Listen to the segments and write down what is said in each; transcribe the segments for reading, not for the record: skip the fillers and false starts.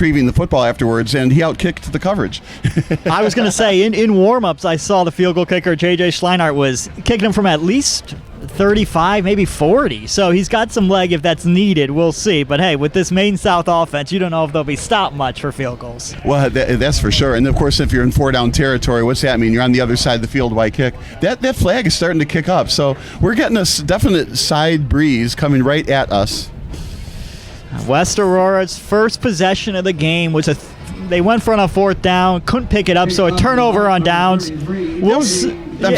retrieving the football afterwards, and he outkicked the coverage. I was going to say, in warm-ups, I saw the field goal kicker, J.J. Schleinart, was kicking him from at least 35, maybe 40. So he's got some leg if that's needed. We'll see. But, hey, with this Maine South offense, you don't know if they'll be stopped much for field goals. Well, that's for sure. And, of course, if you're in four-down territory, what's that mean? You're on the other side of the field, why kick? That flag is starting to kick up. So we're getting a definite side breeze coming right at us. West Aurora's first possession of the game was they went for it on fourth down, couldn't pick it up, so a turnover on downs.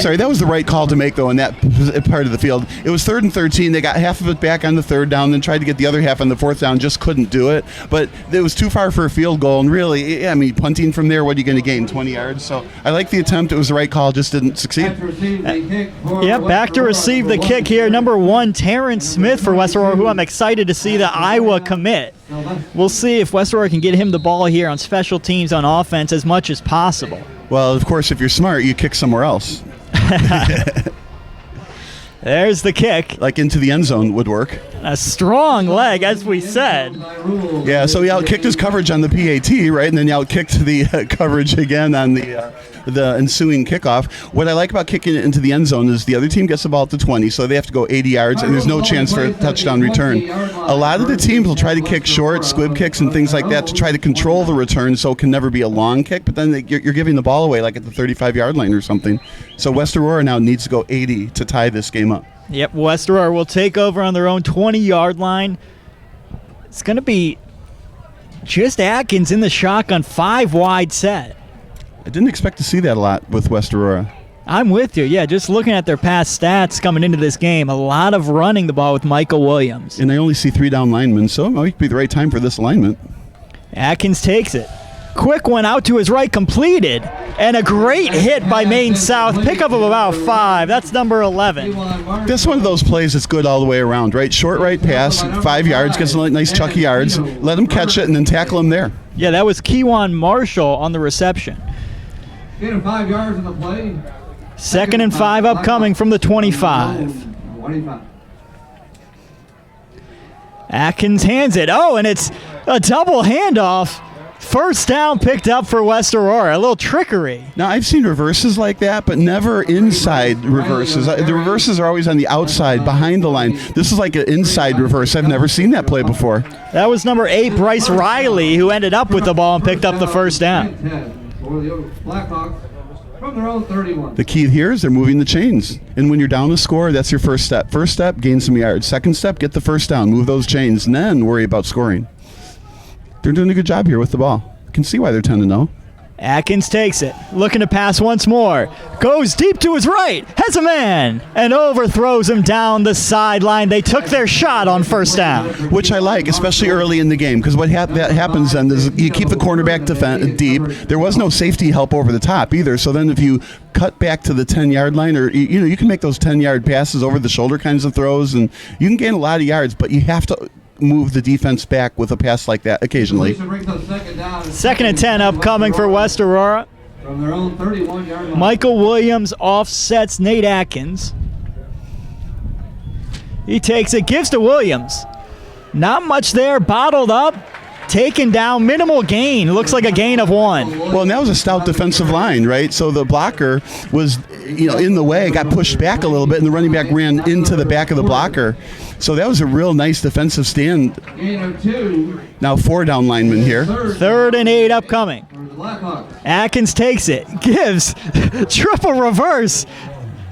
Sorry, that was the right call to make, though, in that part of the field. It was 3rd and 13. They got half of it back on the third down, then tried to get the other half on the fourth down, just couldn't do it. But it was too far for a field goal, and really, I mean, punting from there, what are you going to gain, 20 yards? So I like the attempt. It was the right call, just didn't succeed. Back to receive the kick here. Number 1, Terrence Smith for West Aurora, who I'm excited to see the Iowa commit. We'll see if West Aurora can get him the ball here on special teams on offense as much as possible. Well, of course, if you're smart, you kick somewhere else. There's the kick. Like into the end zone would work. A strong leg, as we said. Yeah, so he outkicked his coverage on the PAT, right? And then he outkicked the coverage again on the ensuing kickoff. What I like about kicking it into the end zone is the other team gets the ball at the 20, so they have to go 80 yards, and there's no chance for a touchdown return. A lot of the teams will try to kick short, squib kicks, and things like that to try to control the return so it can never be a long kick, but then you're giving the ball away like at the 35-yard line or something. So West Aurora now needs to go 80 to tie this game up. Yep, West Aurora will take over on their own 20-yard line. It's going to be just Atkins in the shotgun, 5-wide set. I didn't expect to see that a lot with West Aurora. I'm with you. Yeah, just looking at their past stats coming into this game, a lot of running the ball with Michael Williams. And I only see 3 down linemen, so it might be the right time for this alignment. Atkins takes it. Quick one out to his right, completed. And a great hit by Maine South. Pickup of about 5. That's number 11. This is one of those plays that's good all the way around, right? Short right pass, 5 yards, gets a nice chunky yards. Let him catch it and then tackle him there. Yeah, that was Kewan Marshall on the reception. Gain of 5 yards in the play. 2nd and 5 upcoming from the 25. Atkins hands it. Oh, and it's a double handoff. First down picked up for West Aurora. A little trickery. Now, I've seen reverses like that, but never inside reverses. The reverses are always on the outside, behind the line. This is like an inside reverse. I've never seen that play before. That was number 8, Bryce Riley, who ended up with the ball and picked up the first down. The key here is they're moving the chains. And when you're down a score, that's your first step. First step, gain some yards. Second step, get the first down. Move those chains, and then worry about scoring. They're doing a good job here with the ball. You can see why they're 10-0. Atkins takes it, looking to pass once more. Goes deep to his right, has a man, and overthrows him down the sideline. They took their shot on first down. Which I like, especially early in the game, because what that happens then is you keep the cornerback deep. There was no safety help over the top either, so then if you cut back to the 10-yard line, or you can make those 10-yard passes over the shoulder kinds of throws, and you can gain a lot of yards, but you have to move the defense back with a pass like that occasionally. 2nd and 10 upcoming for West Aurora. From their own 31-yard line. Michael Williams offsets Nate Atkins. He takes it, gives to Williams. Not much there, bottled up, taken down, minimal gain. Looks like a gain of 1. Well, and that was a stout defensive line, right? So the blocker was, in the way, got pushed back a little bit, and the running back ran into the back of the blocker. So that was a real nice defensive stand. Now 4 down linemen here. 3rd and 8 upcoming. Atkins takes it, gives, triple reverse.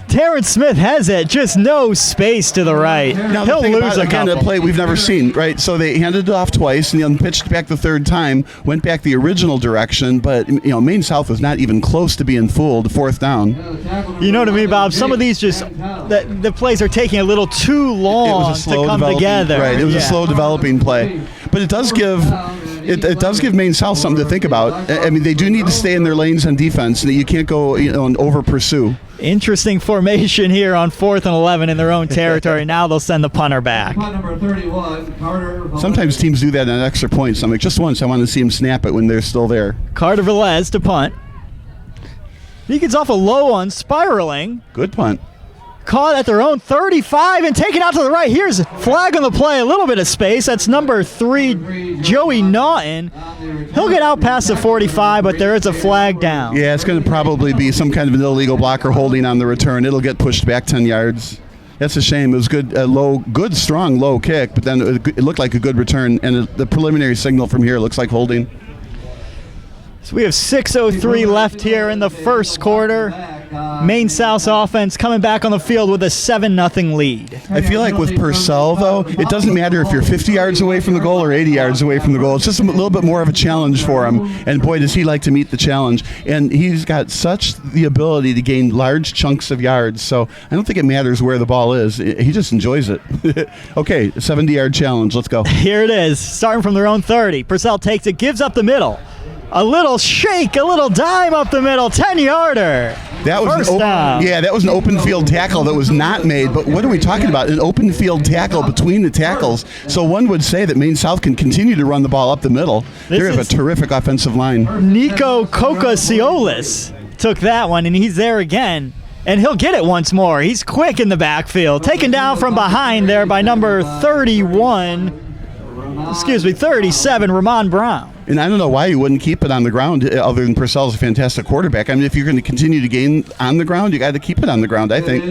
Terrence Smith has it, just no space to the right. Now, He'll lose a kind of play we've never seen, right? So they handed it off twice and then pitched back the third time, went back the original direction, but Maine South was not even close to being fooled. 4th down. You know what I mean, Bob? Some of these the plays are taking a little too long to come together. Right, it was a slow developing play. But it does give Maine South something to think about. I mean, they do need to stay in their lanes on defense. You can't go and over pursue. Interesting formation here on 4th and 11 in their own territory. Now they'll send the punter back. Punt number 31, Carter. Sometimes teams do that on extra points. I'm like, just once, I want to see them snap it when they're still there. Carter Velez to punt. He gets off a low one, spiraling. Good punt. caught at their own 35 and taken out to the right. Here's flag on the play, a little bit of space. That's number 3, Joey Naughton. He'll get out past the 45, but there is a flag down. Yeah, it's going to probably be some kind of an illegal blocker holding on the return. It'll get pushed back 10 yards. That's a shame. It was good, strong, low kick, but then it looked like a good return, and the preliminary signal from here looks like holding. So we have 6:03 left here in the first quarter. Maine South's offense coming back on the field with a 7-0 lead. I feel like with Purcell, though, it doesn't matter if you're 50 yards away from the goal or 80 yards away from the goal. It's just a little bit more of a challenge for him, and boy, does he like to meet the challenge. And he's got such the ability to gain large chunks of yards, so I don't think it matters where the ball is. He just enjoys it. Okay, 70-yard challenge. Let's go. Here it is, starting from their own 30. Purcell takes it, gives up the middle. A little shake, a little dime up the middle, 10-yarder. That was First down. Yeah, that was an open field tackle that was not made. But what are we talking about? An open field tackle between the tackles. So one would say that Maine South can continue to run the ball up the middle. They have a terrific offensive line. Nico Coca-Ciolis took that one, and he's there again. And he'll get it once more. He's quick in the backfield. Taken down from behind there by number 37, Ramon Brown. And I don't know why you wouldn't keep it on the ground, other than Purcell's a fantastic quarterback. I mean, if you're going to continue to gain on the ground, you got to keep it on the ground, I think.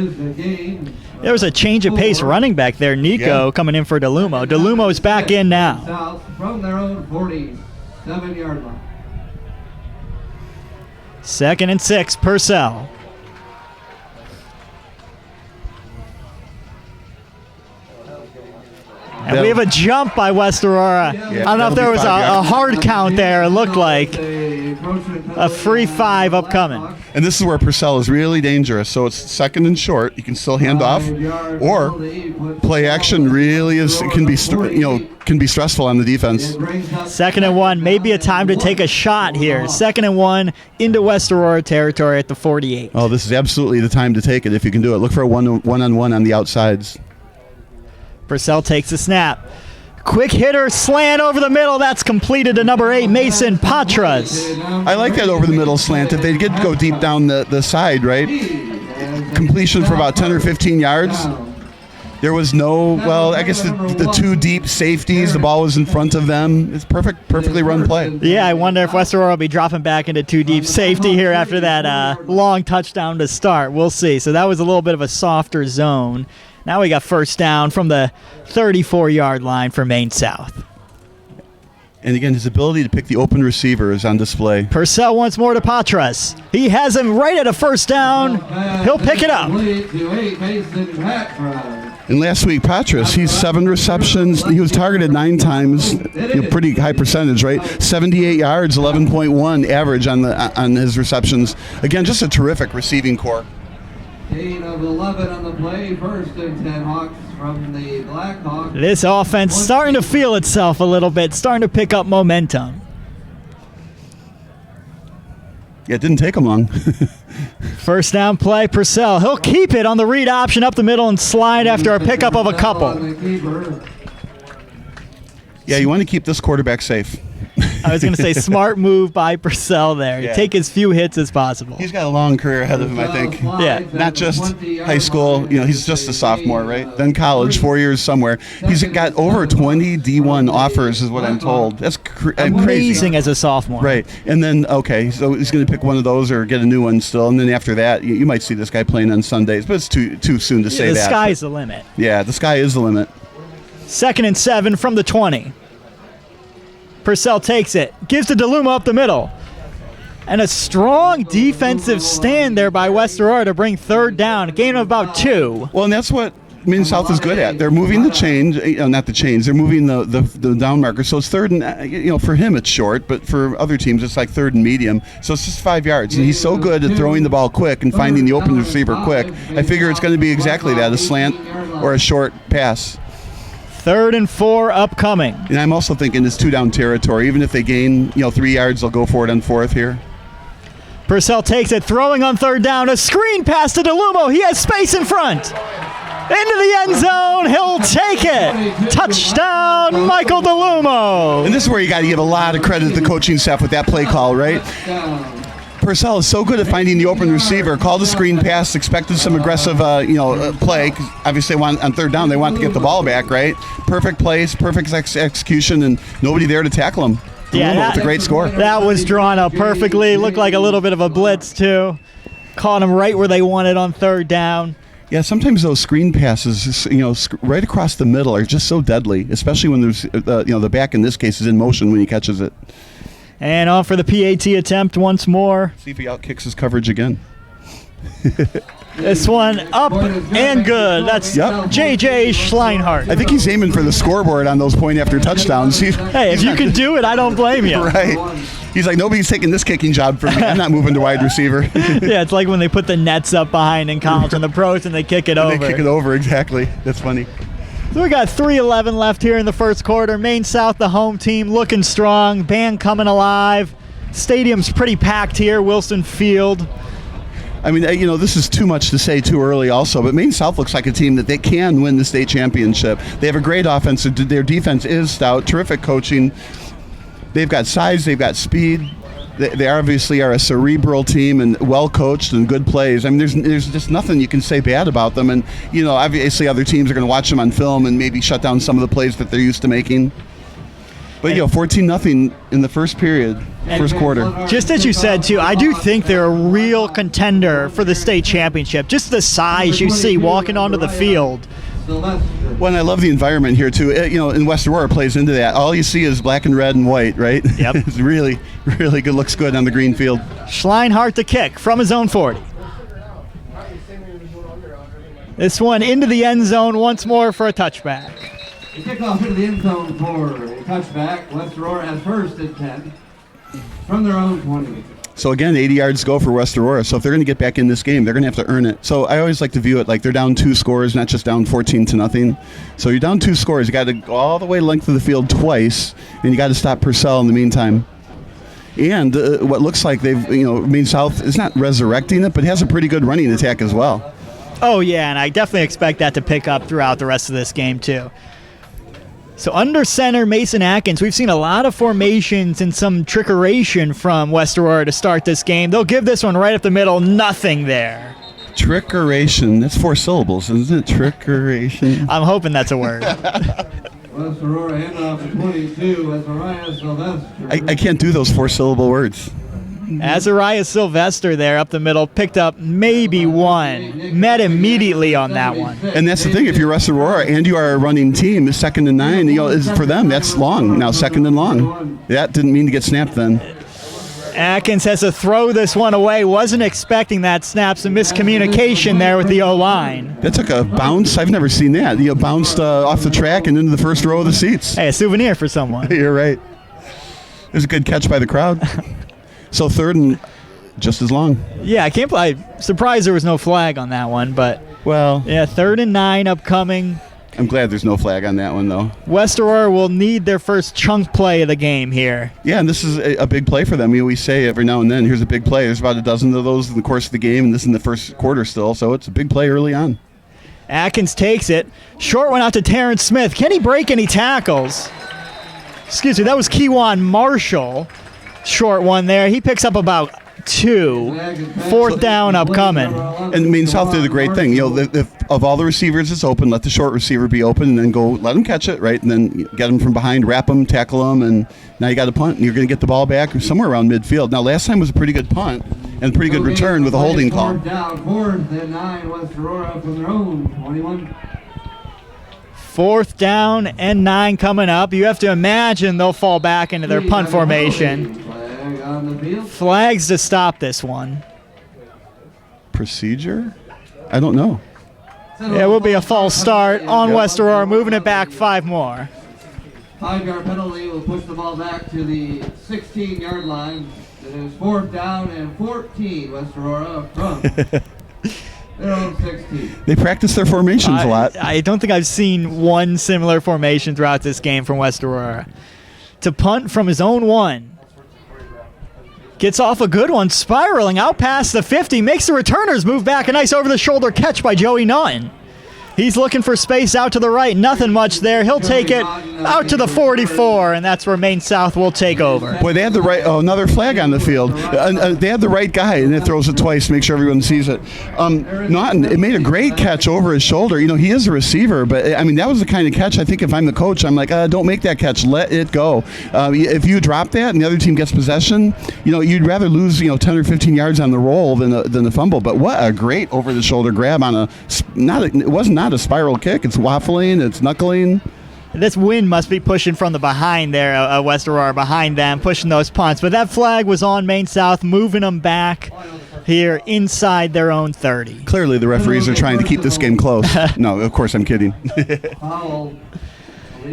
There was a change of pace running back there. Nico coming in for DeLumo. DeLumo's back in now. South from their own 47-yard line. 2nd and 6, Purcell. And we have a jump by West Aurora. I don't know if there was a hard count there. It looked like a free 5 upcoming. And this is where Purcell is really dangerous. So it's 2nd and short. You can still hand off, or play action really can be stressful on the defense. 2nd and 1, maybe a time to take a shot here. 2nd and 1 into West Aurora territory at the 48. Oh, this is absolutely the time to take it if you can do it. Look for a one-on-one on the outsides. Purcell takes the snap. Quick hitter, slant over the middle. That's completed to number 8, Mason Patras. I like that over the middle slant. If they get to go deep down the side, right? Completion for about 10 or 15 yards. There was I guess the 2 deep safeties, the ball was in front of them. It's perfectly run play. Yeah, I wonder if West Aurora will be dropping back into 2 deep safety here after that long touchdown to start. We'll see. So that was a little bit of a softer zone. Now we got first down from the 34-yard line for Maine South. And again, his ability to pick the open receiver is on display. Purcell once more to Patras. He has him right at a first down. He'll pick it up. And last week, Patras, he's 7 receptions. He was targeted 9 times. Pretty high percentage, right? 78 yards, 11.1 average on his receptions. Again, just a terrific receiving core. Gain of 11 on the play, 1st and 10 Hawks from the Blackhawks. This offense starting to feel itself a little bit, starting to pick up momentum. Yeah, it didn't take him long. First down play, Purcell. He'll keep it on the read option up the middle and slide after a pickup of a couple. Yeah, you want to keep this quarterback safe. I was going to say smart move by Purcell there. Yeah. Take as few hits as possible. He's got a long career ahead of him, I think. Yeah. Not just high school. He's just a sophomore, right? Then college, 4 years somewhere. He's got over 20 D1 offers is what I'm told. That's amazing crazy. As a sophomore. Right. And then, so he's going to pick one of those or get a new one still. And then after that, you might see this guy playing on Sundays. But it's too soon to say that. The sky's the limit. Yeah, the sky is the limit. 2nd and 7 from the 20. Purcell takes it, gives to DeLumo up the middle. And a strong defensive stand there by West Aurora to bring 3rd down, a gain of about 2. Well, and that's what Maine South is good at. They're moving the chains, not the chains, they're moving the down marker. So it's 3rd and, for him it's short, but for other teams it's like 3rd and medium. So it's just 5 yards. And he's so good at throwing the ball quick and finding the open receiver quick. I figure it's going to be exactly that, a slant or a short pass. 3rd and 4 upcoming. And I'm also thinking it's 2-down territory. Even if they gain, 3 yards, they'll go for it on 4th here. Purcell takes it, throwing on 3rd down. A screen pass to DeLumo. He has space in front. Into the end zone. He'll take it. Touchdown, Michael DeLumo. And this is where you got to give a lot of credit to the coaching staff with that play call, right? Purcell is so good at finding the open receiver. Called a screen pass, expected some aggressive, play. 'Cause obviously, on third down, they want to get the ball back, right? Perfect place, perfect execution, and nobody there to tackle him. Yeah, it's a great score. That was drawn up perfectly. Looked like a little bit of a blitz, too. Caught them right where they wanted on third down. Yeah, sometimes those screen passes, right across the middle are just so deadly, especially when there's, the back in this case is in motion when he catches it. And on for the PAT attempt once more. See if he outkicks his coverage again. This one up and good. That's J.J. Schleinhardt. I think he's aiming for the scoreboard on those point after touchdowns. Hey, if you can do it, I don't blame you. Right. He's like, nobody's taking this kicking job from me. I'm not moving to wide receiver. Yeah, it's like when they put the nets up behind in college and the pros and they kick it over. They kick it over, exactly. That's funny. So we got 3:11 left here in the first quarter. Maine South, the home team, looking strong. Band coming alive. Stadium's pretty packed here, Wilson Field. I mean, this is too much to say too early also, but Maine South looks like a team that they can win the state championship. They have a great offense. Their defense is stout, terrific coaching. They've got size, they've got speed. They obviously are a cerebral team and well coached and good plays. I mean, there's just nothing you can say bad about them. And, obviously other teams are going to watch them on film and maybe shut down some of the plays that they're used to making. But, 14-0 in the first period, first quarter. Just as you said, too, I do think they're a real contender for the state championship. Just the size you see walking onto the field. Well, and I love the environment here, too. In West Aurora plays into that. All you see is black and red and white, right? Yep. It's really, really good. Looks good on the green field. Schleinhardt to kick from his own 40. This one into the end zone once more for a touchback. The kickoff into the end zone for a touchback. West Aurora has first and 10 from their own 20. So again, 80 yards to go for West Aurora. So if they're going to get back in this game, they're going to have to earn it. So I always like to view it like they're down 2 scores, not just down 14-0. So you're down 2 scores. You got to go all the way length of the field twice, and you got to stop Purcell in the meantime. And what looks like Maine South is not resurrecting it, but has a pretty good running attack as well. Oh yeah, and I definitely expect that to pick up throughout the rest of this game too. So under center, Mason Atkins, we've seen a lot of formations and some trickeration from West Aurora to start this game. They'll give this one right up the middle, nothing there. Trickeration, that's 4 syllables, isn't it? Trickeration. I'm hoping that's a word. West Aurora handoff to 22, Azariah Sylvester. I can't do those 4-syllable words. Azariah Sylvester there up the middle, picked up maybe one, met immediately on that one. And that's the thing, if you're West Aurora and you are a running team, 2nd and 9, is for them, that's long. Now 2nd and long. That didn't mean to get snapped then. Atkins has to throw this one away. Wasn't expecting that snap. Some miscommunication there with the O-line. That took a bounce. I've never seen that. Bounced off the track and into the first row of the seats. Hey, a souvenir for someone. You're right. It was a good catch by the crowd. So 3rd and just as long. Yeah, I'm surprised there was no flag on that one, but well, yeah, 3rd and 9 upcoming. I'm glad there's no flag on that one, though. West Aurora will need their first chunk play of the game here. Yeah, and this is a big play for them. We say every now and then, here's a big play. There's about a dozen of those in the course of the game, and this in the first quarter still, so it's a big play early on. Atkins takes it. Short one out to Terrence Smith. Can he break any tackles? Excuse me, that was Kewan Marshall. Short one there. He picks up about 2. 4th down upcoming. And Maine South did a great thing. Of all the receivers, it's open. Let the short receiver be open, and then go let him catch it, right? And then get him from behind, wrap him, tackle him, and now you got a punt, and you're going to get the ball back somewhere around midfield. Now, last time was a pretty good punt and a pretty good return with a holding call. 4th and 9, West Aurora from their own 21. 4th down and 9 coming up. You have to imagine they'll fall back into their punt formation. Flags to stop this one. Procedure? I don't know. Yeah, it will be a false start on West Aurora, moving it back 5 more. 5-yard penalty will push the ball back to the 16-yard line. It is 4th down and 14, West Aurora from their own 16. They practice their formations a lot. I don't think I've seen one similar formation throughout this game from West Aurora. To punt from his own 1. Gets off a good one, spiraling out past the 50, makes the returners move back. A nice over-the-shoulder catch by Joey Nunn. He's looking for space out to the right. Nothing much there. He'll take it out to the 44, and that's where Maine South will take over. Boy, they had the right. Oh, another flag on the field. They had the right guy, and it throws it twice to make sure everyone sees it. Naughton, it made a great catch over his shoulder. You know, he is a receiver, but I mean, that was the kind of catch. I think if I'm the coach, I'm like, don't make that catch. Let it go. If you drop that and the other team gets possession, you know, you'd rather lose 10 or 15 yards on the roll than the fumble. But what a great over the shoulder grab on it was not a spiral kick. It's waffling. It's knuckling. This wind must be pushing from the behind there, West Aurora behind them, pushing those punts. But that flag was on Maine South, moving them back here inside their own 30. Clearly, the referees are trying to keep this game close. No, of course, I'm kidding.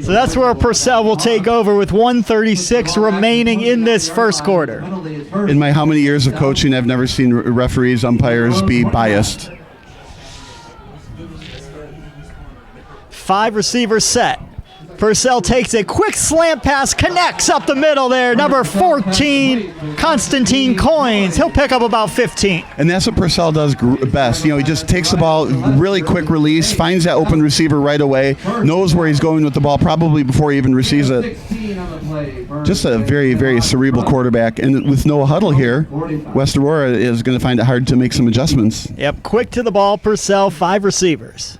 So that's where Purcell will take over with 1:36 remaining in this first quarter. In my how many years of coaching, I've never seen referees, umpires be biased. 5 receivers set. Purcell takes a quick slant pass, connects up the middle there. Number 14, Constantine Coins. He'll pick up about 15. And that's what Purcell does best. You know, he just takes the ball, really quick release, finds that open receiver right away, knows where he's going with the ball probably before he even receives it. Just a very, very cerebral quarterback. And with no huddle here, West Aurora is going to find it hard to make some adjustments. Yep, quick to the ball, Purcell, 5 receivers.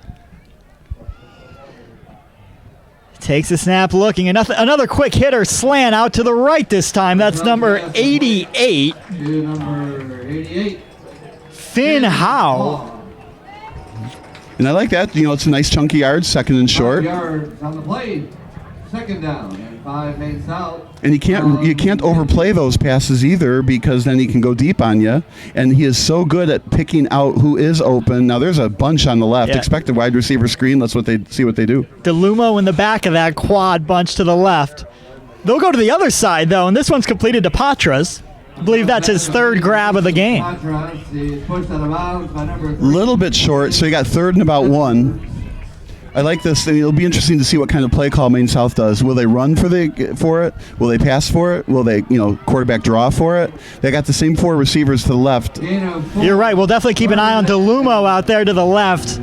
Takes a snap looking. Another quick hitter slant out to the right this time. That's number 88. Finn Howe. And I like that. You know, it's a nice chunky yard, second and short. Yards on the play. Second down and 5 Maine South. And you can't overplay those passes either, because then he can go deep on you. And he is so good at picking out who is open. Now there's a bunch on the left. Yeah. Expect a wide receiver screen. Let's see what they do. DeLumo in the back of that quad bunch to the left. They'll go to the other side though, and this one's completed to Patras. I believe that's his 3rd grab of the game. Little bit short, so you got 3rd and about 1. I like this. It'll be interesting to see what kind of play call Maine South does. Will they run for it? Will they pass for it? Will they, quarterback draw for it? They got the same 4 receivers to the left. You're right. We'll definitely keep an eye on DeLumo out there to the left.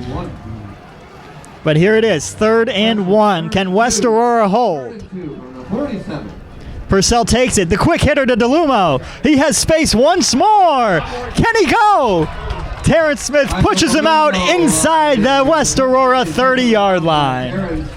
But here it is, 3rd and 1. Can West Aurora hold? Purcell takes it. The quick hitter to DeLumo. He has space once more. Can he go? Terrence Smith pushes him out inside the West Aurora 30-yard line.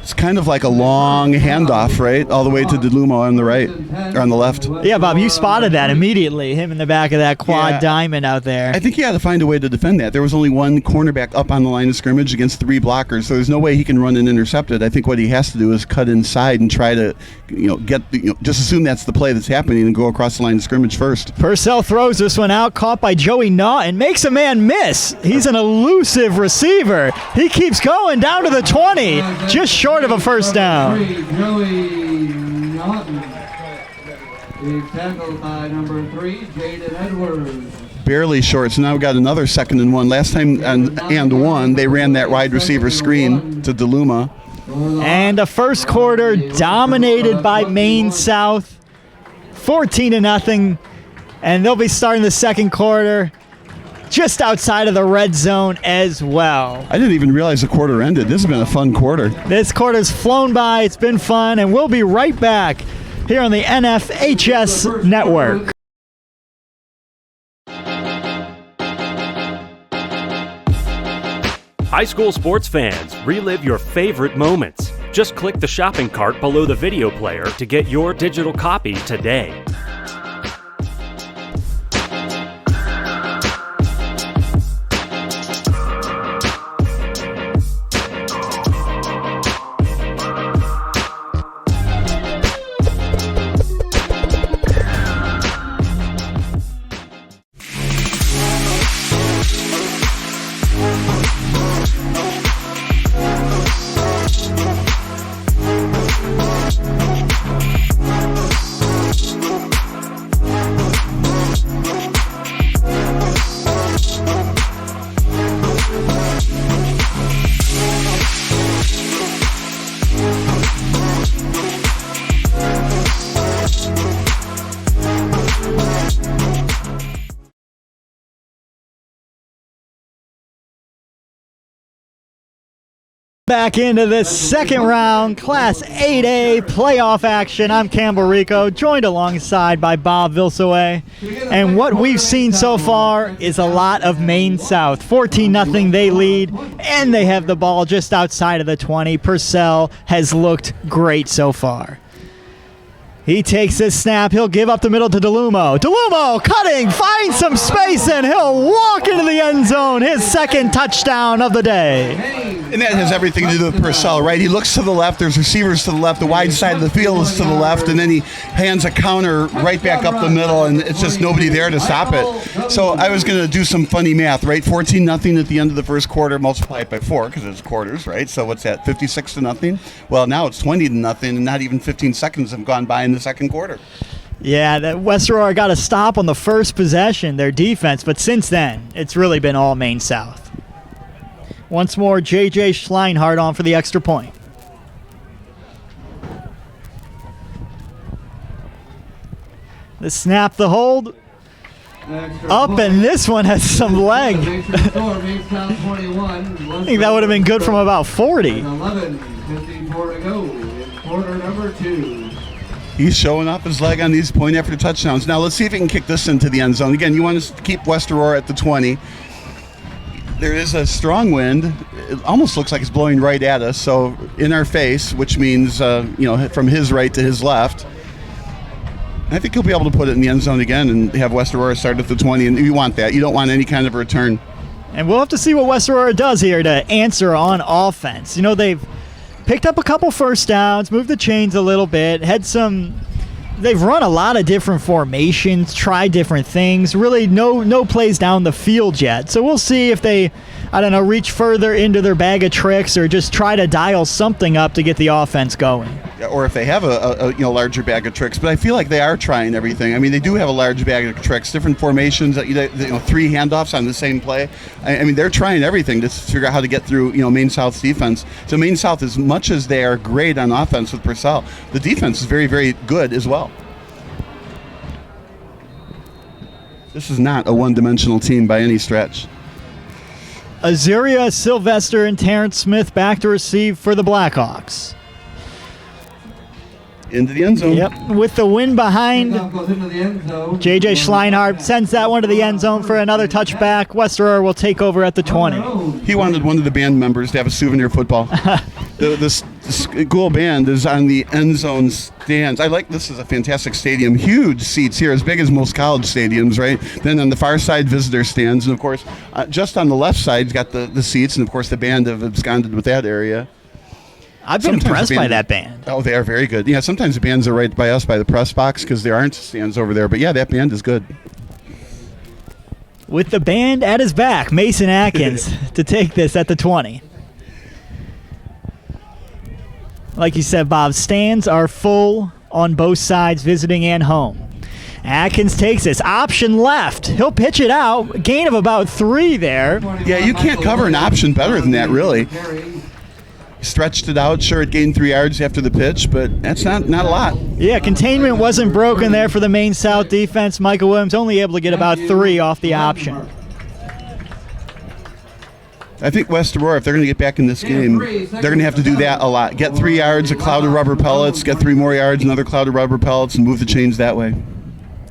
It's kind of like a long handoff, right? All the way to DeLumo on the right, or on the left. Yeah, Bob, you spotted that immediately, him in the back of that quad diamond out there. I think he had to find a way to defend that. There was only one cornerback up on the line of scrimmage against 3 blockers, so there's no way he can run and intercept it. I think what he has to do is cut inside and try to, just assume that's the play that's happening and go across the line of scrimmage first. Purcell throws this one out, caught by Joey Naughton, makes a man miss. He's an elusive receiver. He keeps going down to the 20, just short of a first down. Joey Naughton. He's tackled by number 3, Jaden Edwards. Barely short, so now we've got another 2nd and 1. Last time and 1, they ran that wide receiver screen to DeLuma. And a first quarter dominated by Maine South, 14-0, and they'll be starting the second quarter just outside of the red zone as well. I didn't even realize the quarter ended. This has been a fun quarter. This quarter's flown by. It's been fun, and we'll be right back here on the NFHS Network. High school sports fans, relive your favorite moments. Just click the shopping cart below the video player to get your digital copy today. back into this second round, Class 8A playoff action. I'm Campbell Rico, joined alongside by Bob Vilsoe. And what we've seen so far is a lot of Maine South. 14-0 they lead, and they have the ball just outside of the 20. Purcell has looked great so far. He takes this snap. He'll give up the middle to DeLumo. DeLumo cutting, finds some space, and he'll walk into the end zone. His second touchdown of the day. And that has everything to do with Purcell, right? He looks to the left. There's receivers to the left. The wide side of the field is to the left. And then he hands a counter right back up the middle, and it's just nobody there to stop it. So I was going to do some funny math, right? 14-0 at the end of the first quarter, multiply it by 4 because it's quarters, right? So what's that, 56-0? Well, now it's 20-0, and not even 15 seconds have gone by in the second quarter. Yeah, that West Aurora got a stop on the first possession, their defense, but since then, it's really been all Maine South. Once more, J.J. Schleinhardt on for the extra point. The snap, the hold. Up, and this one has some leg. I think that would have been good from about 40. 11:54 to go in quarter number 2. He's showing off his leg on these point after touchdowns. Now let's see if he can kick this into the end zone. Again, you want to keep West Aurora at the 20. There is a strong wind. It almost looks like it's blowing right at us, so in our face, which means from his right to his left. I think he'll be able to put it in the end zone again and have West Aurora start at the 20, and you want that. You don't want any kind of return. And we'll have to see what West Aurora does here to answer on offense. They've picked up a couple first downs, moved the chains a little bit, they've run a lot of different formations, tried different things, really no plays down the field yet. So we'll see if they, reach further into their bag of tricks or just try to dial something up to get the offense going. Or if they have a larger bag of tricks, but I feel like they are trying everything. I mean, they do have a large bag of tricks, different formations, 3 handoffs on the same play. I mean, they're trying everything to figure out how to get through, Maine South's defense. So Maine South, as much as they are great on offense with Purcell, the defense is very, very good as well. This is not a one-dimensional team by any stretch. Azuria, Sylvester, and Terrence Smith back to receive for the Blackhawks. Into the end zone. Yep, with the wind behind, J.J. Schleinhardt sends that one to the end zone for another touchback. West Aurora will take over at the 20. He wanted one of the band members to have a souvenir football. The school band is on the end zone stands. This is a fantastic stadium. Huge seats here, as big as most college stadiums, right? Then on the far side, visitor stands. And, of course, just on the left side, you've got the seats. And, of course, the band have absconded with that area. I've been impressed by that band. Oh, they are very good. Yeah, sometimes the bands are right by us by the press box because there aren't stands over there. But, yeah, that band is good. With the band at his back, Mason Atkins to take this at the 20. Like you said, Bob, stands are full on both sides, visiting and home. Atkins takes this. Option left. He'll pitch it out. Gain of about 3 there. Yeah, you can't cover an option better than that, really. Stretched it out. Sure, it gained 3 yards after the pitch, but that's not a lot. Yeah, containment wasn't broken there for the Maine South defense. Michael Williams only able to get about 3 off the option. I think West Aurora, if they're going to get back in this game, they're going to have to do that a lot. Get 3 yards, a cloud of rubber pellets, get 3 more yards, another cloud of rubber pellets, and move the chains that way.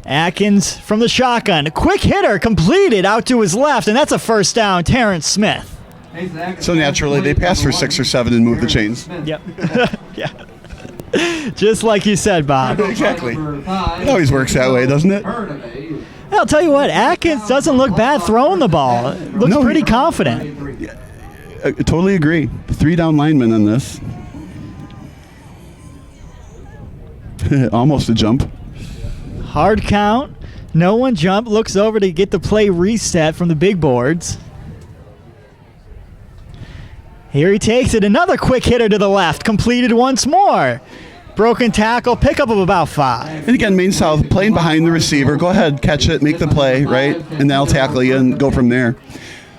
Atkins from the shotgun. A quick hitter completed out to his left, and that's a first down. Terrence Smith. So naturally, they pass for 6 or 7 and move the chains. Yep. Yeah. Just like you said, Bob. Exactly. It always works that way, doesn't it? I'll tell you what, Atkins doesn't look bad throwing the ball. Looks pretty confident. Yeah, I totally agree. 3 down linemen on this. Almost a jump. Hard count. No one jump. Looks over to get the play reset from the big boards. Here he takes it. Another quick hitter to the left. Completed once more. Broken tackle. Pickup of about 5. And again, Maine South playing behind the receiver. Go ahead, catch it, make the play, right? And they'll tackle you and go from there.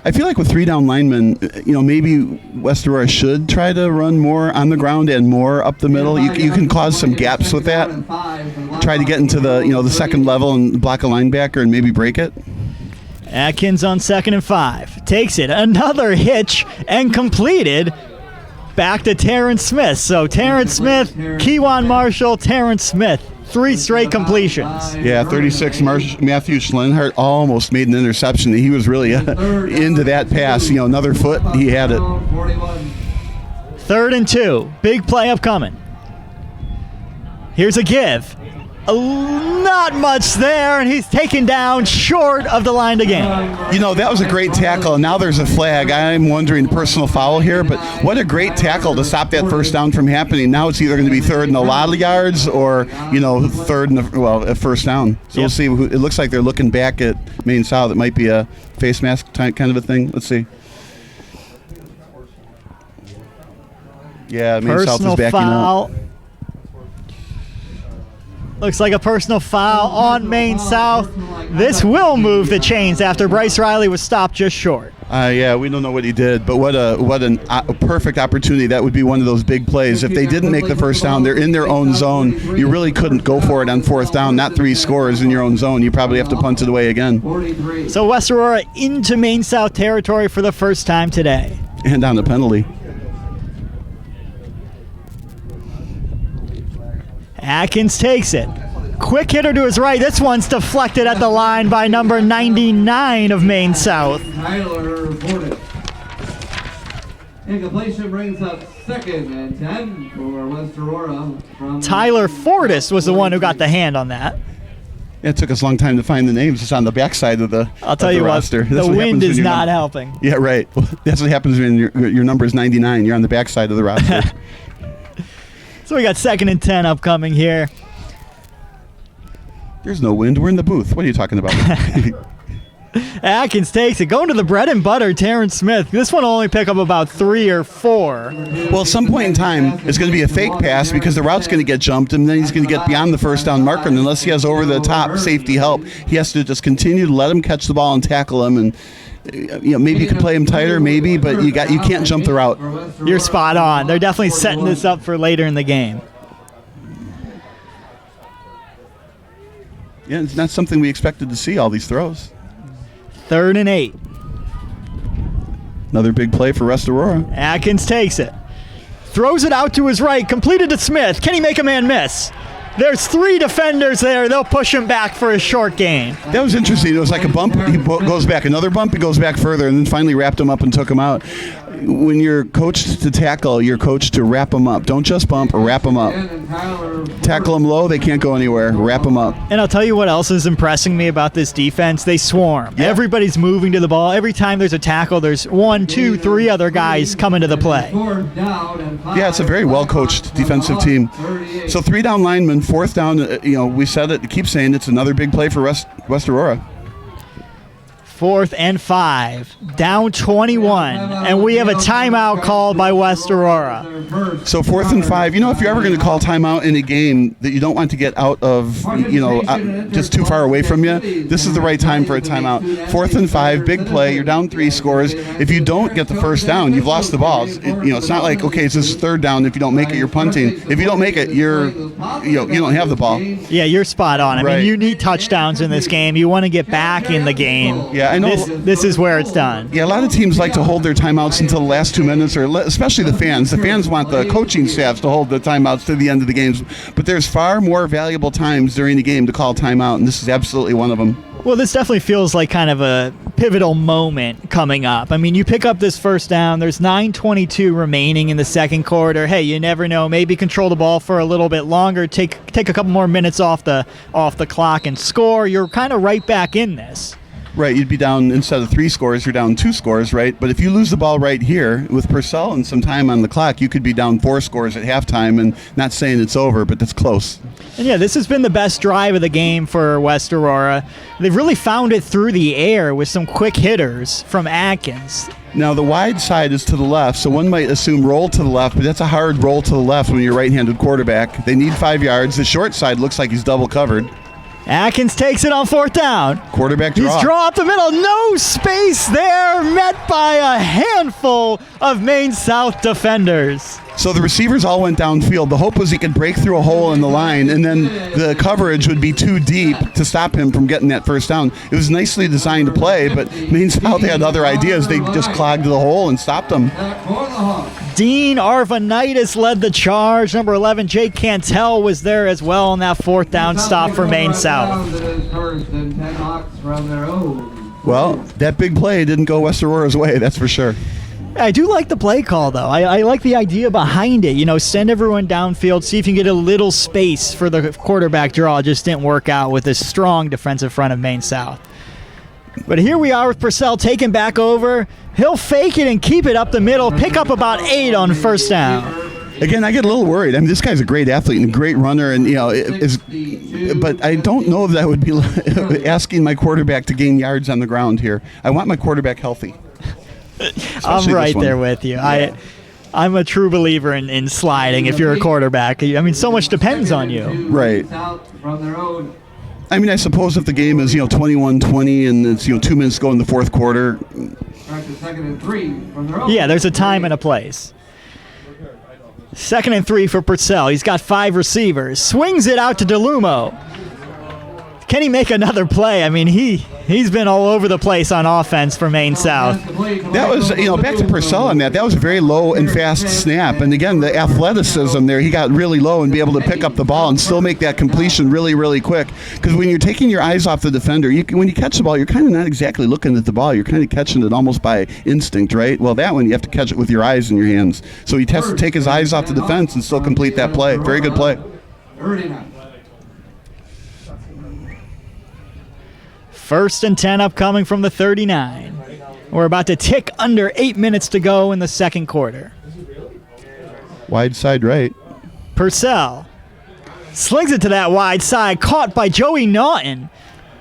I feel like with 3 down linemen, maybe West Aurora should try to run more on the ground and more up the middle. You can cause some gaps with that. Try to get into the second level and block a linebacker and maybe break it. Atkins on 2nd and 5. Takes it. Another hitch and completed. back to Terrence Smith. So Terrence Smith, Keewan Marshall, Terrence Smith. 3 straight completions. Yeah, 36. Matthew Schlenhart almost made an interception. He was really into that pass. Another foot, he had it. 3rd and 2. Big play upcoming. Here's a give. Not much there, and he's taken down short of the line to gain. That was a great tackle, and now there's a flag. I'm wondering personal foul here, but what a great tackle to stop that first down from happening. Now it's either going to be 3rd and a lot of yards or, 3rd and a first down. So We'll see. It looks like they're looking back at Maine South. It might be a face mask kind of a thing. Let's see. Yeah, Maine South is backing up. Looks like a personal foul on Maine South. This will move the chains after Bryce Riley was stopped just short. Yeah, we don't know what he did, but what a perfect opportunity. That would be one of those big plays. If they didn't make the first down, they're in their own zone. You really couldn't go for it on 4th down, not 3 scores in your own zone. You probably have to punt it away again. So West Aurora into Maine South territory for the first time today. And on the penalty. Atkins takes it. Quick hitter to his right. This one's deflected at the line by number 99 of Maine South. Tyler Fortis. Incompletion brings up 2nd and 10 for West Aurora. Tyler Fortis was the one who got the hand on that. It took us a long time to find the names. It's on the backside of the I'll tell you what, roster. the wind is not helping. Yeah, right. That's what happens when your number is 99. You're on the backside of the roster. So we got 2nd and 10 upcoming here. There's no wind. We're in the booth. What are you talking about? Atkins takes it. Going to the bread and butter, Terrence Smith. This one will only pick up about 3 or 4. Well, at some point in time, it's going to be a fake pass because the route's going to get jumped, and then he's going to get beyond the first down marker. And unless he has over-the-top safety help, he has to just continue to let him catch the ball and tackle him. And maybe you could play him tighter, maybe, but you can't jump the route. You're spot on. They're definitely setting this up for later in the game. Yeah, it's not something we expected to see, all these throws. 3rd and 8. Another big play for West Aurora. Atkins takes it. Throws it out to his right. Completed to Smith. Can he make a man miss? There's 3 defenders there. They'll push him back for a short gain. That was interesting. It was like a bump. He goes back. Another bump. He goes back further, and then finally wrapped him up and took him out. When you're coached to tackle, you're coached to wrap them up. Don't just bump, wrap them up. Tackle them low, they can't go anywhere. Wrap them up. And I'll tell you what else is impressing me about this defense. They swarm. Yeah. Everybody's moving to the ball. Every time there's a tackle, there's 1, 2, 3 other guys coming to the play. Yeah, it's a very well-coached defensive team. So 3 down linemen, 4th down, we said it, keep saying it's another big play for West Aurora. 4th and 5, down 21, and we have a timeout called by West Aurora. So 4th and 5, if you're ever going to call timeout in a game that you don't want to get out of, just too far away from you, this is the right time for a timeout. 4th and 5, big play, you're down 3 scores. If you don't get the first down, you've lost the ball. It's not like, okay, it's this 3rd down. If you don't make it, you're punting. If you don't make it, you don't have the ball. Yeah, you're spot on. I mean, you need touchdowns in this game. You want to get back in the game. Yeah, I know. This is where it's done. Yeah, a lot of teams like to hold their timeouts until the last 2 minutes, or especially the fans. The fans want the coaching staffs to hold the timeouts to the end of the games. But there's far more valuable times during the game to call timeout, and this is absolutely one of them. Well, this definitely feels like kind of a pivotal moment coming up. I mean, you pick up this first down. There's 9:22 remaining in the second quarter. Hey, you never know. Maybe control the ball for a little bit longer. Take a couple more minutes off the clock and score. You're kind of right back in this. Right, you'd be down, instead of 3 scores, you're down 2 scores, right? But if you lose the ball right here with Purcell and some time on the clock, you could be down 4 scores at halftime, and not saying it's over, but that's close. And yeah, this has been the best drive of the game for West Aurora. They've really found it through the air with some quick hitters from Atkins. Now, the wide side is to the left, so one might assume roll to the left, but that's a hard roll to the left when you're a right-handed quarterback. They need 5 yards. The short side looks like he's double covered. Atkins takes it on 4th down. Quarterback draw. He's draw up the middle. No space there, met by a handful of Maine South defenders. So the receivers all went downfield. The hope was he could break through a hole in the line, and then the coverage would be too deep to stop him from getting that first down. It was nicely designed to play, but Maine South had other ideas. They just clogged the hole and stopped them. Dean Arvanitis led the charge. Number 11, Jake Cantel, was there as well on that fourth down stop for Maine South. Well, that big play didn't go West Aurora's way, that's for sure. I do like the play call, though. I like the idea behind it. You know, send everyone downfield, see if you can get a little space for the quarterback draw. It just didn't work out with a strong defensive front of Maine South. But here we are with Purcell taking back over. He'll fake it and keep it up the middle, pick up about 8 on first down. Again, I get a little worried. I mean, this guy's a great athlete and a great runner, and but I don't know that I would be asking my quarterback to gain yards on the ground here. I want my quarterback healthy. I'm right there with you. Yeah. I'm a true believer in sliding if you're a quarterback. I mean, so much depends on you. Right. I mean, I suppose if the game is 21-20 and it's 2 minutes to go in the fourth quarter. Yeah, there's a time and a place. 2nd and 3 for Purcell. He's got 5 receivers. Swings it out to DeLumo. Can he make another play? I mean, he's been all over the place on offense for Maine South. That was, back to Purcell on that. That was a very low and fast snap. And again, the athleticism there, he got really low and be able to pick up the ball and still make that completion really, really quick. Because when you're taking your eyes off the defender, when you catch the ball, you're kind of not exactly looking at the ball. You're kind of catching it almost by instinct, right? Well, that one, you have to catch it with your eyes in your hands. So he has to take his eyes off the defense and still complete that play. Very good play. 1st and 10 upcoming from the 39. We're about to tick under 8 minutes to go in the second quarter. Wide side right. Purcell slings it to that wide side, caught by Joey Naughton,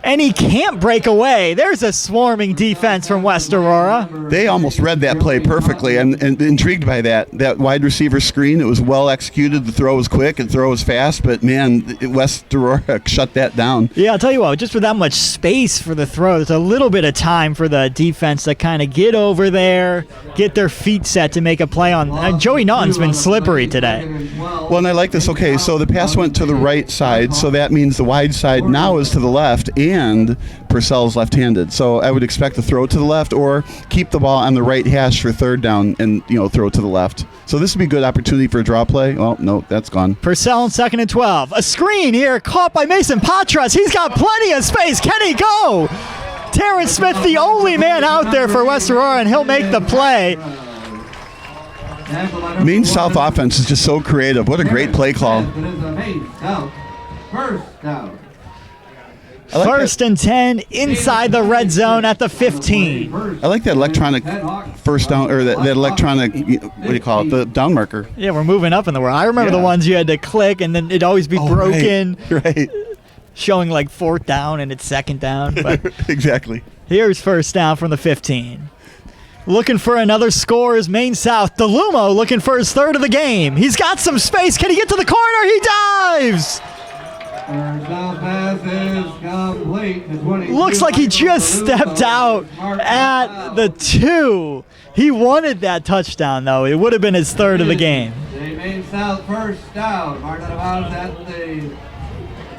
and he can't break away. There's a swarming defense from West Aurora. They almost read that play perfectly. I'm intrigued by that wide receiver screen. It was well executed. The throw was quick and the throw was fast, but man, West Aurora shut that down. Yeah, I'll tell you what, just with that much space for the throw, there's a little bit of time for the defense to kind of get over there, get their feet set to make a play on. Joey Naughton's been slippery today. Well, and I like this. Okay, so the pass went to the right side, so that means the wide side now is to the left, and Purcell's left-handed. So I would expect to throw to the left or keep the ball on the right hash for third down and throw to the left. So this would be a good opportunity for a draw play. Well, no, that's gone. Purcell on 2nd and 12. A screen here caught by Mason Patras. He's got plenty of space. Can he go? Terrence Smith, the only man out there for West Aurora, and he'll make the play. Maine South offense is just so creative. What a great play call. First down. Like 1st and 10 inside the red zone at the 15. I like that electronic first down, or that electronic, what do you call it, the down marker. Yeah, we're moving up in the world. I remember the ones you had to click and then it'd always be broken. Right. Showing like 4th down and it's 2nd down. But exactly. Here's 1st down from the 15. Looking for another score is Maine South. DeLumo looking for his 3rd of the game. He's got some space. Can he get to the corner? He dives! Looks like he just stepped out at the 2. He wanted that touchdown, though. It would have been his 3rd of the game. Maine South first down. Marked out of bounds at the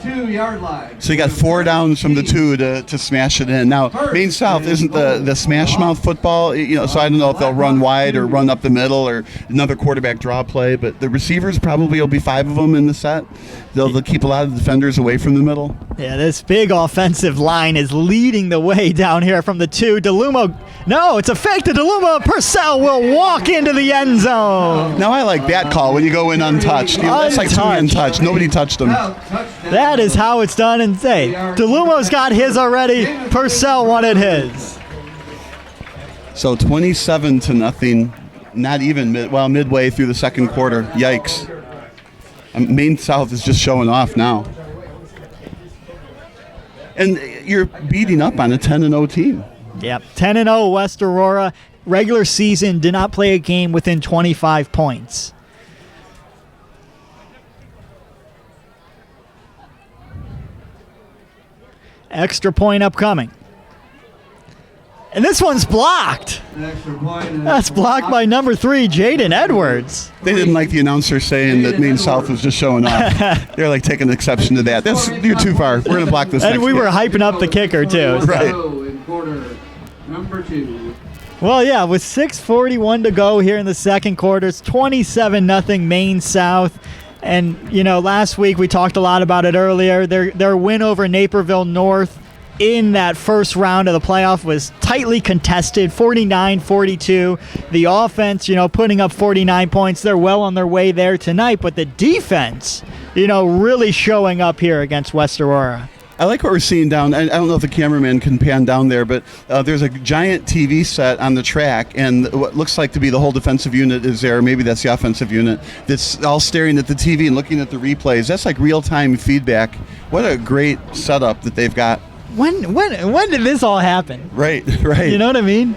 2-yard line. So you got 4 downs from the 2 to smash it in. Now, Maine South isn't the smash mouth football, so I don't know if they'll run wide or run up the middle or another quarterback draw play, but the receivers probably will be 5 of them in the set. They'll keep a lot of the defenders away from the middle. Yeah, this big offensive line is leading the way down here from the 2. DeLumo, no, it's a fake to DeLumo. Purcell will walk into the end zone. Now I like that call when you go in untouched. That's like 2 untouched. Nobody touched them. That is how it's done. And say, DeLumo's got his already. Purcell wanted his. So 27-0. Not even midway through the second quarter. Yikes. Maine South is just showing off now. And you're beating up on a 10-0 team. Yep, 10-0 West Aurora. Regular season did not play a game within 25 points. Extra point upcoming. And this one's blocked. That's blocked by number 3, Jaden Edwards. They didn't like the announcer saying that Maine South was just showing off. They're like taking exception to that. You're too far. We're going to block this. And we were hyping up the kicker too. Right. In quarter number 2. Well, yeah, with 6:41 to go here in the second quarter, it's 27-0 Maine South. And, last week we talked a lot about it earlier. Their win over Naperville North in that first round of the playoff was tightly contested, 49-42. The offense, putting up 49 points. They're well on their way there tonight. But the defense, really showing up here against West Aurora. I like what we're seeing down. I don't know if the cameraman can pan down there, but there's a giant TV set on the track, and what looks like to be the whole defensive unit is there. Maybe that's the offensive unit that's all staring at the TV and looking at the replays. That's like real-time feedback. What a great setup that they've got. When did this all happen? Right. You know what I mean?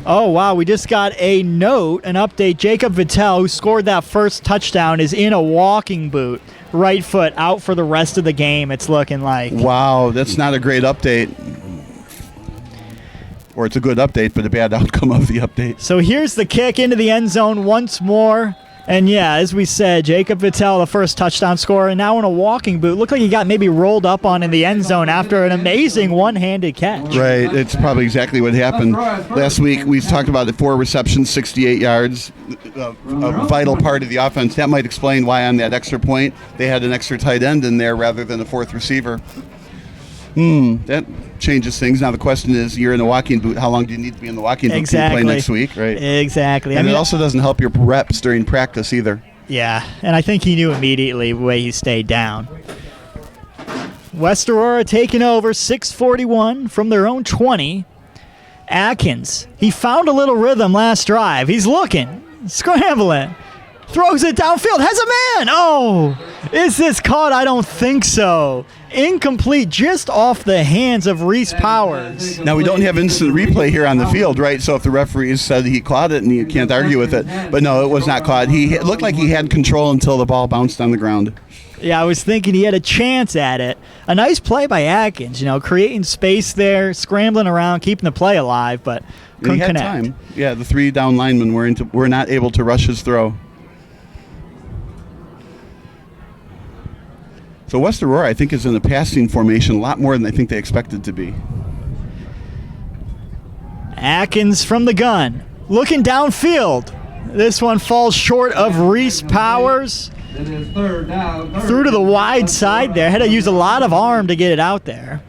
Oh, wow, we just got an update. Jacob Vittel, who scored that first touchdown, is in a walking boot. Right foot out for the rest of the game, it's looking like. Wow, that's not a great update. Or it's a good update, but a bad outcome of the update. So here's the kick into the end zone once more. And yeah, as we said, Jacob Vittel, the first touchdown scorer, and now in a walking boot. Looked like he got maybe rolled up on in the end zone after an amazing one-handed catch. Right, it's probably exactly what happened. Last week we talked about it, 4 receptions, 68 yards, a vital part of the offense. That might explain why on that extra point they had an extra tight end in there rather than a fourth receiver. That changes things. Now the question is, you're in a walking boot. How long do you need to be in the walking boot? Exactly. Can you play next week, right? Exactly. And it also doesn't help your reps during practice either. Yeah, and I think he knew immediately the way he stayed down. West Aurora taking over, 6:41 from their own 20. Atkins, he found a little rhythm last drive. He's looking, scrambling. Throws it downfield, has a man! Oh! Is this caught? I don't think so. Incomplete, just off the hands of Reese Powers. Now, we don't have instant replay here on the field, right? So if the referees said he caught it and you can't argue with it. But no, it was not caught. It looked like he had control until the ball bounced on the ground. Yeah, I was thinking he had a chance at it. A nice play by Atkins, creating space there, scrambling around, keeping the play alive, but couldn't connect. Time. Yeah, the 3 down linemen were not able to rush his throw. So West Aurora, I think, is in a passing formation a lot more than I think they expected to be. Atkins from the gun, looking downfield. This one falls short of Reese Powers. It is third down. Through to the wide side there. Had to use a lot of arm to get it out there.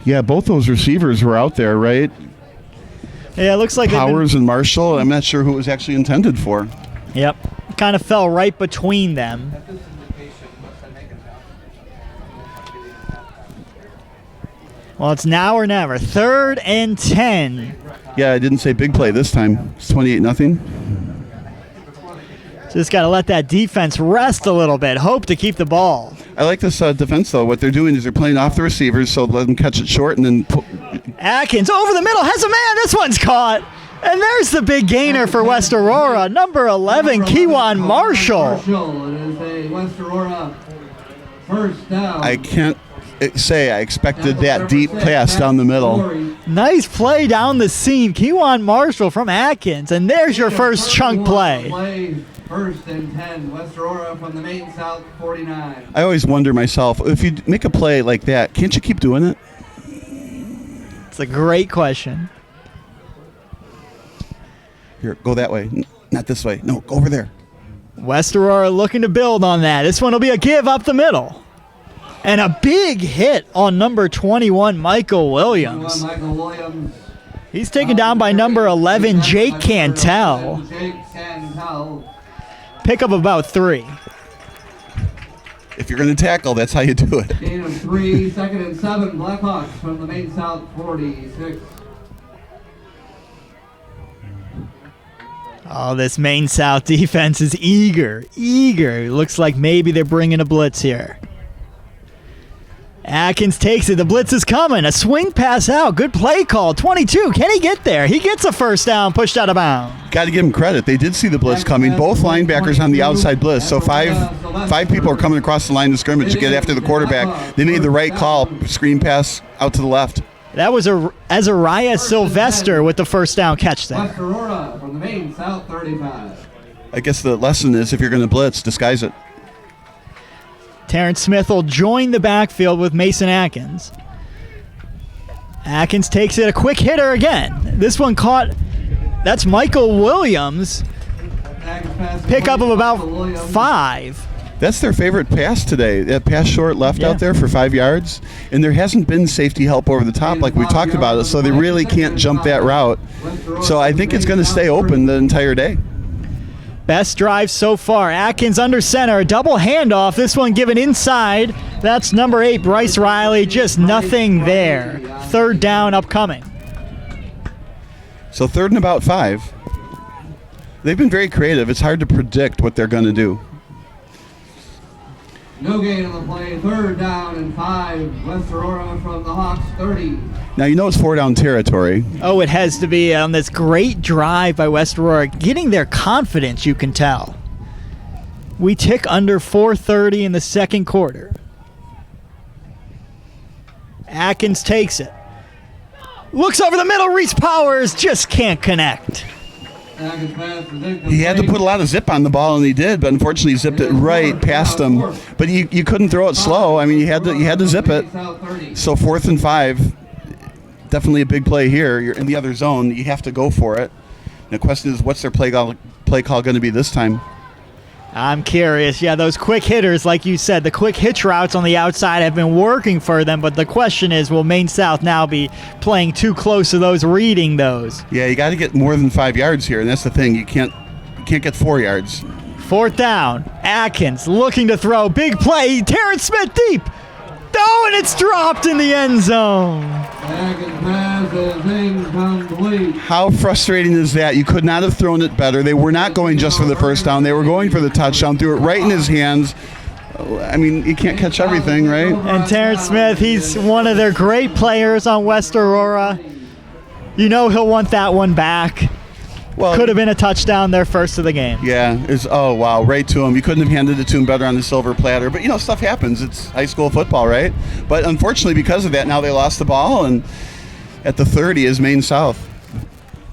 Yeah, both those receivers were out there, right? Yeah, it looks like Powers and Marshall. I'm not sure who it was actually intended for. Yep. Kind of fell right between them. Well, it's now or never. 3rd and 10. Yeah, I didn't say big play this time. It's 28-0. Just got to let that defense rest a little bit. Hope to keep the ball. I like this defense, though. What they're doing is they're playing off the receivers, so let them catch it short and then... Atkins over the middle. Has a man. This one's caught. And there's the big gainer for West Aurora. Number 11, Kewan Marshall. It is a West Aurora first down. I can't say I expected that deep pass down the middle. Nice play down the seam. Kewan Marshall from Atkins. And there's your first chunk play. 1st and 10. West Aurora from the Maine South 49. I always wonder myself, if you make a play like that, can't you keep doing it? It's a great question. Here, go that way. Not this way. No, go over there. West Aurora looking to build on that. This one will be a give up the middle. And a big hit on number 21, Michael Williams. He's taken down by number 11, Jake Cantel. Pick up about 3. If you're going to tackle, that's how you do it. Gain of 3, 2nd and 7, Blackhawks from the Maine South 46. Oh, this Maine South defense is eager. Looks like maybe they're bringing a blitz here. Atkins takes it. The blitz is coming. A swing pass out. Good play call. 22. Can he get there? He gets a first down, pushed out of bounds. Got to give him credit. They did see the blitz coming. Both linebackers on the outside blitz. So five people are coming across the line of scrimmage to get after the quarterback. They made the right call. Screen pass out to the left. That was Azariah Sylvester with the first down catch there. West Aurora from the Maine South 35. I guess the lesson is, if you're going to blitz, disguise it. Terrence Smith will join the backfield with Mason Atkins. Atkins takes it, a quick hitter again. This one caught, that's Michael Williams. Pickup of about 5. That's their favorite pass today. That pass short left out there for 5 yards. And there hasn't been safety help over the top like we talked about it, so they really can't jump that route. So I think it's going to stay open the entire day. Best drive so far. Atkins under center, a double handoff. This one given inside. That's number 8, Bryce Riley. Just nothing there. Third down upcoming. So 3rd and about 5. They've been very creative. It's hard to predict what they're going to do. No gain on the play. 3rd down and 5. West Aurora from the Hawks 30. Now, you know it's 4-down territory. Oh, it has to be on this great drive by West Aurora. Getting their confidence, you can tell. We tick under 4:30 in the second quarter. Atkins takes it. Looks over the middle, Reese Powers just can't connect. He had to put a lot of zip on the ball, and he did, but unfortunately he zipped it right past him. But you couldn't throw it slow. I mean, you had to zip it. So 4th and 5, definitely a big play here. You're in the other zone. You have to go for it. And the question is, what's their play call going to be this time? I'm curious. Yeah, those quick hitters, like you said, the quick hitch routes on the outside have been working for them, but the question is, will Maine South now be playing too close to those, reading those? Yeah, you got to get more than 5 yards here, and that's the thing. You can't get 4 yards. 4th down. Atkins looking to throw. Big play. Terrence Smith deep. Oh, and it's dropped in the end zone. How frustrating is that? You could not have thrown it better. They were not going just for the first down. They were going for the touchdown. Threw it right in his hands. I mean, you can't catch everything, right? And Terrence Smith, he's one of their great players on West Aurora. You know he'll want that one back. Well, could have been a touchdown, their first of the game. Yeah, oh wow, right to him. You couldn't have handed it to him better on the silver platter. But stuff happens. It's high school football, right? But unfortunately, because of that, now they lost the ball, and at the 30 is Maine South.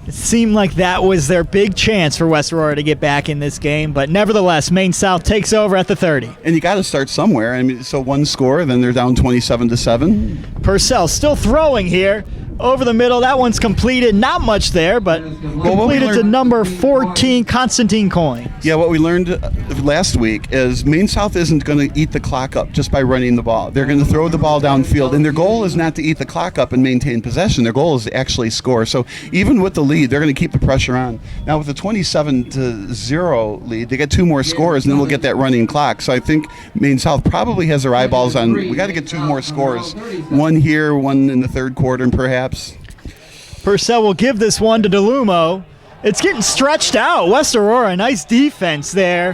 It seemed like that was their big chance for West Aurora to get back in this game, but nevertheless, Maine South takes over at the 30. And you got to start somewhere. I mean, so one score, then they're down 27-7. Purcell still throwing here. Over the middle, that one's completed. Not much there, but completed to number 14, Constantine Coyne. Yeah, what we learned last week is Maine South isn't going to eat the clock up just by running the ball. They're going to throw the ball downfield, and their goal is not to eat the clock up and maintain possession. Their goal is to actually score. So even with the lead, they're going to keep the pressure on. Now with the 27-0 lead, they get 2 more scores, and then we'll get that running clock. So I think Maine South probably has their eyeballs on, we got to get 2 more scores. One here, one in the third quarter, and perhaps. Purcell will give this one to DeLumo. It's getting stretched out. West Aurora, nice defense there.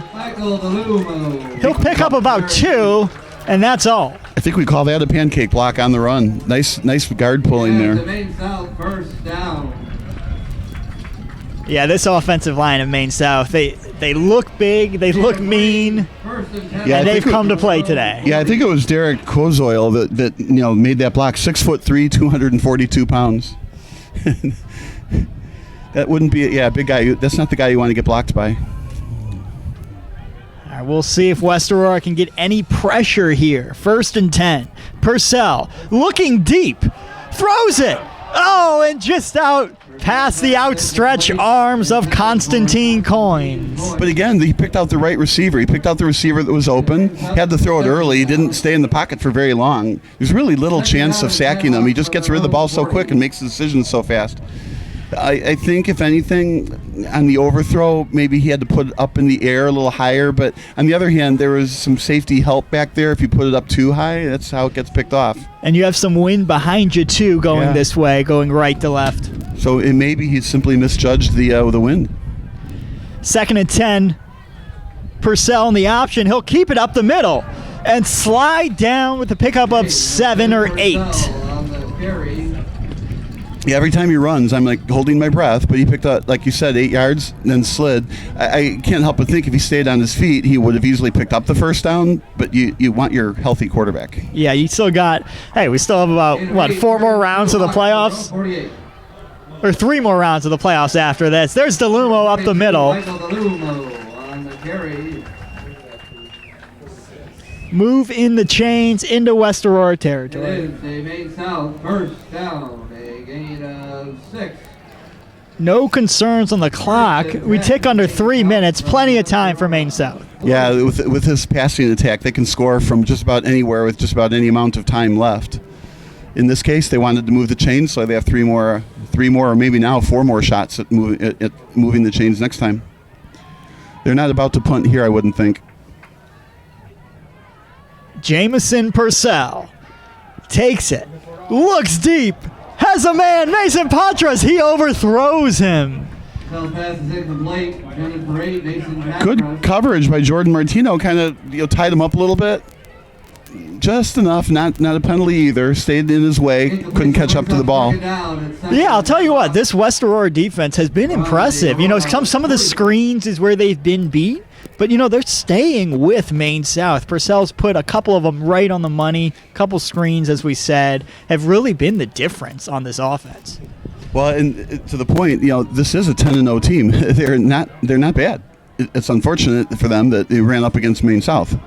He'll pick up about 2, and that's all. I think we call that a pancake block on the run. Nice guard pulling there. Yeah, this offensive line of Maine South, they look big, they look mean, and they've come to play today. Yeah, I think it was Derek Kozoil that made that block. 6'3", 242 pounds. That wouldn't be a big guy. That's not the guy you want to get blocked by. All right, we'll see if West Aurora can get any pressure here. 1st and 10. Purcell looking deep, throws it. Oh, and just out past the outstretched arms of Constantine Coyne. But again, he picked out the right receiver. He picked out the receiver that was open. Had to throw it early. He didn't stay in the pocket for very long. There's really little chance of sacking him. He just gets rid of the ball so quick and makes the decisions so fast. I think, if anything, on the overthrow, maybe he had to put it up in the air a little higher. But on the other hand, there was some safety help back there. If you put it up too high, that's how it gets picked off. And you have some wind behind you, too, going this way, going right to left. So maybe he simply misjudged the wind. 2nd and 10. Purcell in the option. He'll keep it up the middle and slide down with a pickup of 7 or 8. Yeah, every time he runs, I'm like holding my breath, but he picked up, like you said, 8 yards and then slid. I can't help but think if he stayed on his feet, he would have easily picked up the first down, but you want your healthy quarterback. Yeah, you still got, we still have about, 4 more rounds of the playoffs? Or 3 more rounds of the playoffs after this. There's DeLumo up the middle. Move in the chains into West Aurora territory. It is a Maine South 1st down gain of 6. No concerns on the clock. We tick under 3 minutes. Plenty of time for Maine South. Yeah, with his passing attack, they can score from just about anywhere with just about any amount of time left. In this case, they wanted to move the chains, so they have three more, or maybe now 4 more shots at moving the chains next time. They're not about to punt here, I wouldn't think. Jamison Purcell takes it, looks deep, has a man, Mason Patras, he overthrows him. Good coverage by Jordan Martino, kind of tied him up a little bit. Just enough, not a penalty either. Stayed in his way, couldn't catch up to the ball. Yeah, I'll tell you what, this West Aurora defense has been impressive. Some of the screens is where they've been beat, but they're staying with Maine South. Purcell's put a couple of them right on the money. A couple screens, as we said, have really been the difference on this offense. Well, and to the point, this is a 10-0 team. They're not bad. It's unfortunate for them that they ran up against Maine South.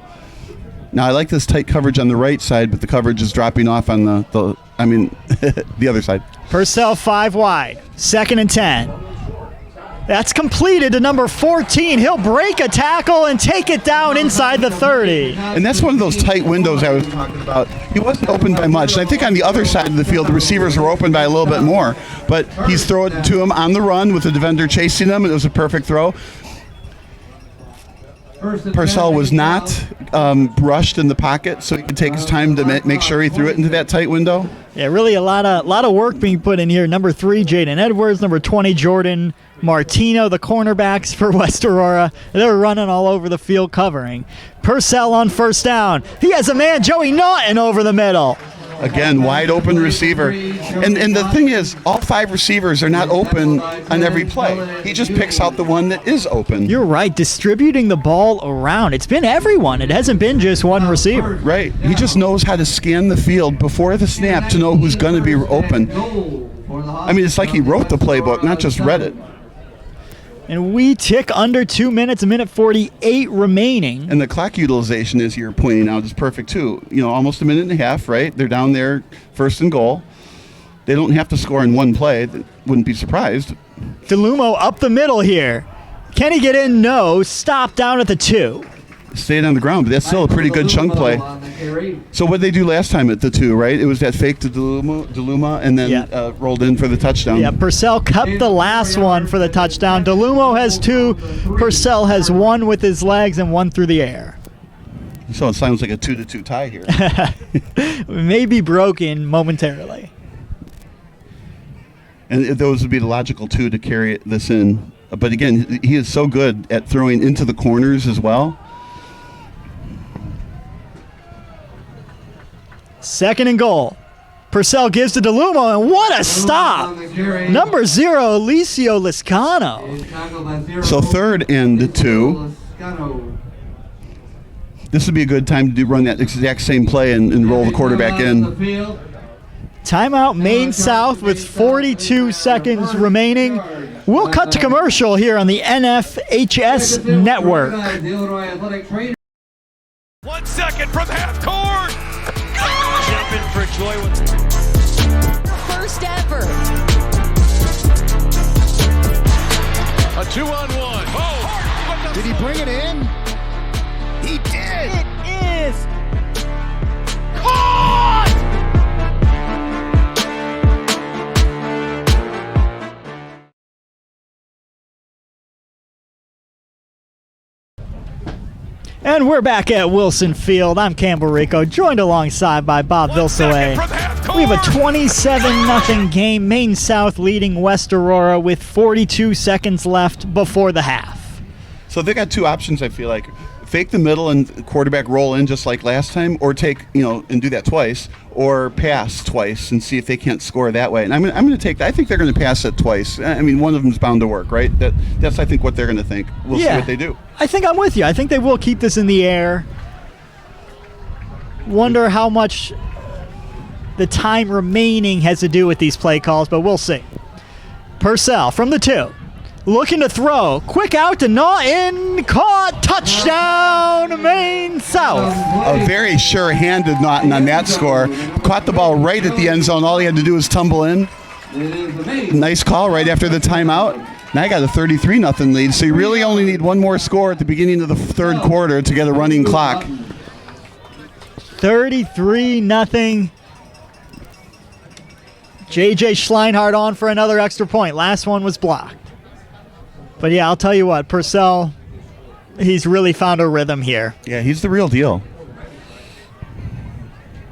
Now, I like this tight coverage on the right side, but the coverage is dropping off on the other side. Purcell 5 wide, 2nd and 10. That's completed to number 14. He'll break a tackle and take it down inside the 30. And that's one of those tight windows I was talking about. He wasn't open by much. And I think on the other side of the field, the receivers were open by a little bit more. But he's throwing it to him on the run with the defender chasing him, and it was a perfect throw. Purcell was not rushed in the pocket, so he could take his time to make sure he threw it into that tight window. Yeah, really a lot of work being put in here. Number 3, Jaden Edwards. Number 20, Jordan Martino, the cornerbacks for West Aurora. They're running all over the field covering. Purcell on 1st down. He has a man, Joey Naughton, over the middle. Again, wide open receiver. And the thing is, all 5 receivers are not open on every play. He just picks out the one that is open. You're right, distributing the ball around. It's been everyone. It hasn't been just one receiver. Right. He just knows how to scan the field before the snap to know who's going to be open. I mean, it's like he wrote the playbook, not just read it. And we tick under 2 minutes, a minute 48 remaining. And the clock utilization, as you're pointing out, is perfect too. Almost a minute and a half, right? They're down there, 1st and goal. They don't have to score in one play. Wouldn't be surprised. DeLumo up the middle here. Can he get in? No. Stop down at the 2. Stayed on the ground, but that's still a pretty good chunk play. So what did they do last time at the 2, right? It was that fake to DeLuma and then rolled in for the touchdown. Yeah, Purcell cut the last one for the touchdown. DeLumo has 2. Purcell has 1 with his legs and 1 through the air. So it sounds like a 2-2 tie here. May be broken momentarily. And those would be the logical 2 to carry this in. But again, he is so good at throwing into the corners as well. 2nd and goal. Purcell gives to DeLumo, and what a stop! Number 0, Alicio Liscano. So 3rd and 2. This would be a good time to run that exact same play and roll the quarterback in. Timeout Maine South with 42 seconds remaining. We'll cut to commercial here on the NFHS Network. 1 second from half court. Jumping for joy. First ever. A 2-on-1. Oh! Did he bring it in? He did. It is Caught! And we're back at Wilson Field. I'm Campbell Rico, joined alongside by Bob Vilsoe. We have a 27-0 game. Maine South leading West Aurora with 42 seconds left before the half. So they got 2 options, I feel like. Fake the middle and quarterback roll in just like last time, or take, and do that twice, or pass twice and see if they can't score that way. And I'm going to take that. I think they're going to pass it twice. I mean, one of them's bound to work, right? That's I think what they're going to think. We'll see what they do. I think I'm with you. I think they will keep this in the air. Wonder how much the time remaining has to do with these play calls, but we'll see. Purcell from the 2. Looking to throw. Quick out to Naughton. Caught. Touchdown, Maine South. A very sure-handed Naughton on that score. Caught the ball right at the end zone. All he had to do was tumble in. Nice call right after the timeout. Now I got a 33-0 lead, so you really only need one more score at the beginning of the third quarter to get a running clock. 33-0. J.J. Schleinhardt on for another extra point. Last one was blocked. But yeah, I'll tell you what, Purcell, he's really found a rhythm here. Yeah, he's the real deal.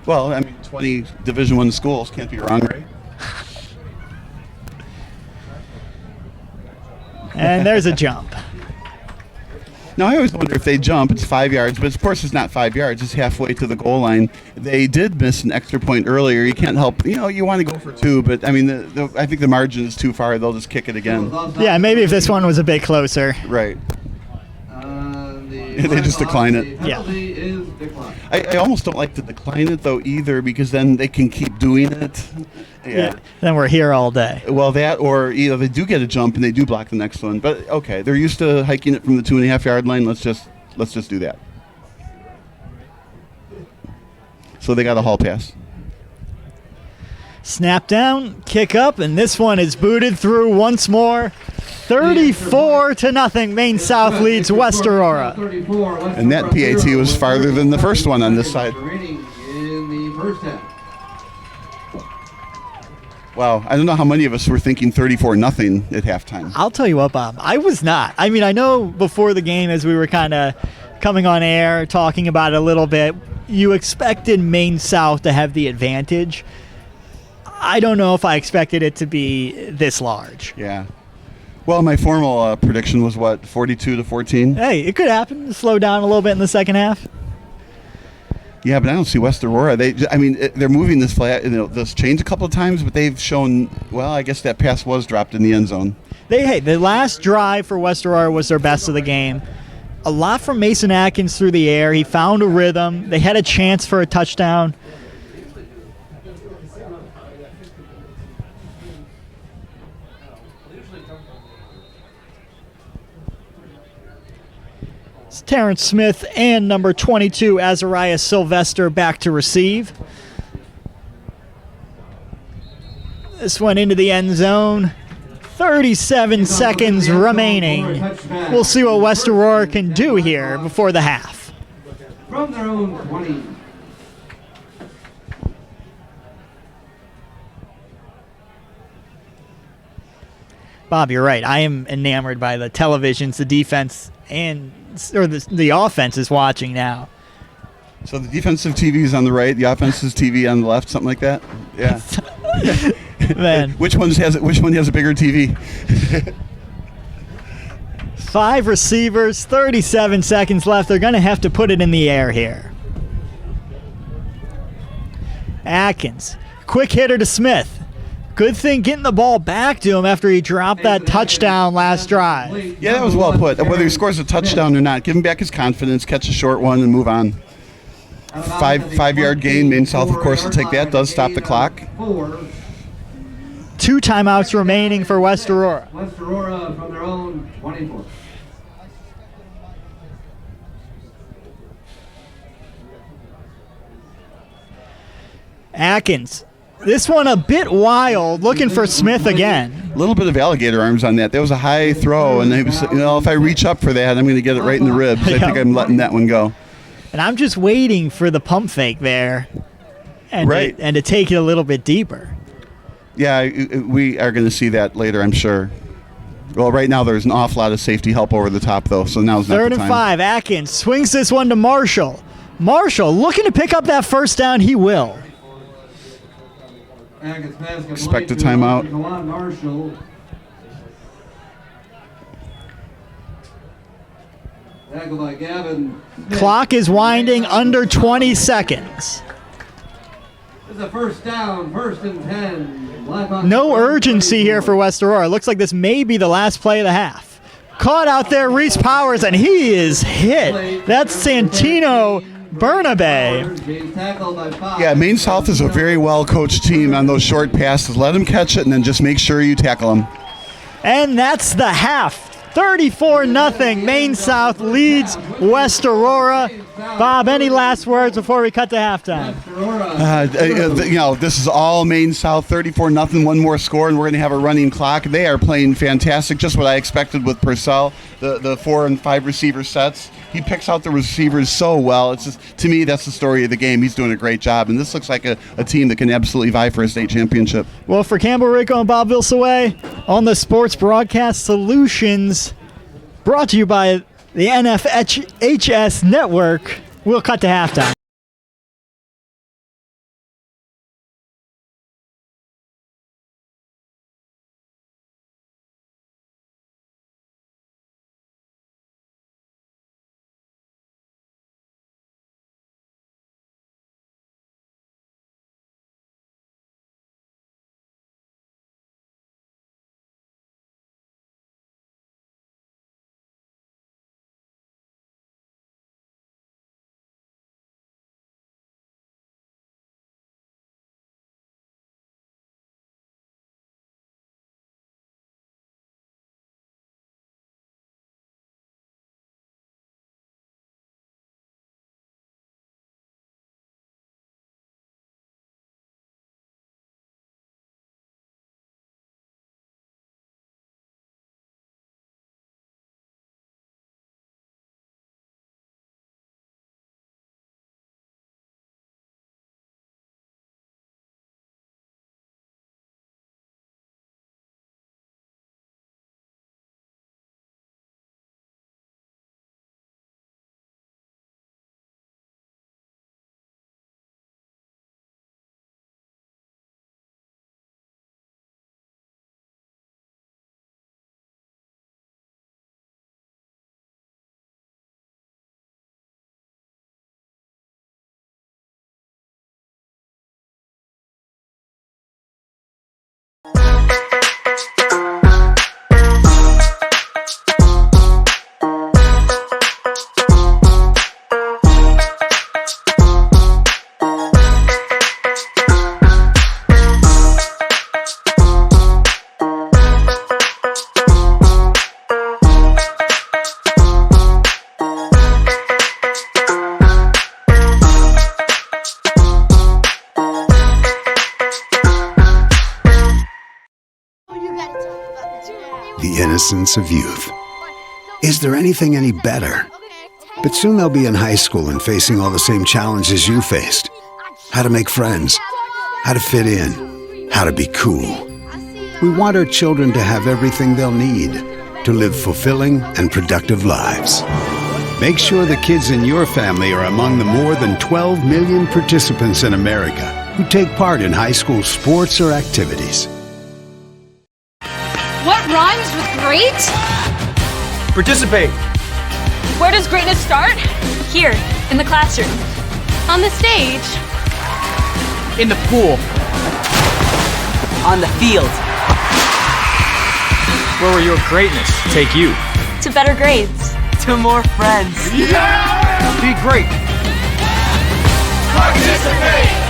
Well, I mean, 20 Division I schools, can't be wrong, right? And there's a jump. Now, I always wonder if they jump, it's 5 yards, but of course it's not 5 yards, it's halfway to the goal line. They did miss an extra point earlier. You can't help, you want to go for two, but I mean, I think the margin is too far. They'll just kick it again. Yeah, maybe if this one was a bit closer. Right. They just decline it. Yeah. I almost don't like to decline it, though, either, because then they can keep doing it. Yeah. Then we're here all day. Well, that, or they do get a jump and they do block the next one. But okay, they're used to hiking it from the 2.5 yard line. Let's just do that. So they got a hall pass. Snap down, kick up, and this one is booted through once more. 34-0. Maine South leads West Aurora. And that PAT was farther than the first one on this side. Wow, I don't know how many of us were thinking 34-0 at halftime. I'll tell you what, Bob, I was not. I mean, I know before the game, as we were kind of coming on air, talking about it a little bit, you expected Maine South to have the advantage. I don't know if I expected it to be this large. Yeah. Well, my formal prediction was, 42-14? Hey, it could happen to slow down a little bit in the second half. Yeah, but I don't see West Aurora. They're moving this this change a couple of times, but they've shown, I guess that pass was dropped in the end zone. The last drive for West Aurora was their best of the game. A lot from Mason Atkins through the air. He found a rhythm. They had a chance for a touchdown. It's Terrence Smith and number 22, Azariah Sylvester, back to receive. This one into the end zone. 37 seconds remaining. We'll see what West Aurora can do here before the half. From their own 20. Bob, you're right. I am enamored by the televisions, the defense, or the offense is watching now. So the defensive TV is on the right, the offensive TV on the left, something like that? Yeah. Man. Which one has a bigger TV? 5 receivers, 37 seconds left. They're going to have to put it in the air here. Atkins, quick hitter to Smith. Good thing getting the ball back to him after he dropped that touchdown last drive. Yeah, that was well put. Whether he scores a touchdown or not, give him back his confidence, catch a short one, and move on. 5-yard gain. Maine South, of course, will take that. Does stop the clock. 2 timeouts remaining for West Aurora. West Aurora from their own 24. Atkins. This one a bit wild, looking for Smith again. A little bit of alligator arms on that. That was a high throw, and he was, if I reach up for that, I'm going to get it right in the ribs. I think I'm letting that one go. And I'm just waiting for the pump fake there, and to take it a little bit deeper. Yeah, we are going to see that later, I'm sure. Well, right now there's an awful lot of safety help over the top, though, so now's not the time. 3rd and 5. Atkins swings this one to Marshall. Marshall looking to pick up that first down. He will. Expect a timeout. Clock is winding under 20 seconds. This is a first down, 1st and 10. No urgency here for West Aurora. Looks like this may be the last play of the half. Caught out there, Reese Powers, and he is hit. That's Santino Bernabe. Yeah, Maine South is a very well-coached team on those short passes. Let them catch it and then just make sure you tackle them. And that's the half. 34-0. Maine South leads West Aurora. Bob, any last words before we cut to halftime? This is all Maine South, 34-0. One more score, and we're going to have a running clock. They are playing fantastic, just what I expected with Purcell. The 4 and 5 receiver sets. He picks out the receivers so well. It's just, to me, that's the story of the game. He's doing a great job, and this looks like a team that can absolutely vie for a state championship. Well, for Campbell Rico and Bob Vilsaway on the Sports Broadcast Solutions, brought to you by the NFHS Network, we'll cut to halftime. The innocence of youth. Is there anything any better? But soon they'll be in high school and facing all the same challenges you faced. How to make friends, how to fit in, how to be cool. We want our children to have everything they'll need to live fulfilling and productive lives. Make sure the kids in your family are among the more than 12 million participants in America who take part in high school sports or activities. What rhymes with great? Participate. Where does greatness start? Here, in the classroom. On the stage. In the pool. On the field. Where will your greatness take you? To better grades. To more friends. Yeah! Be great. Participate!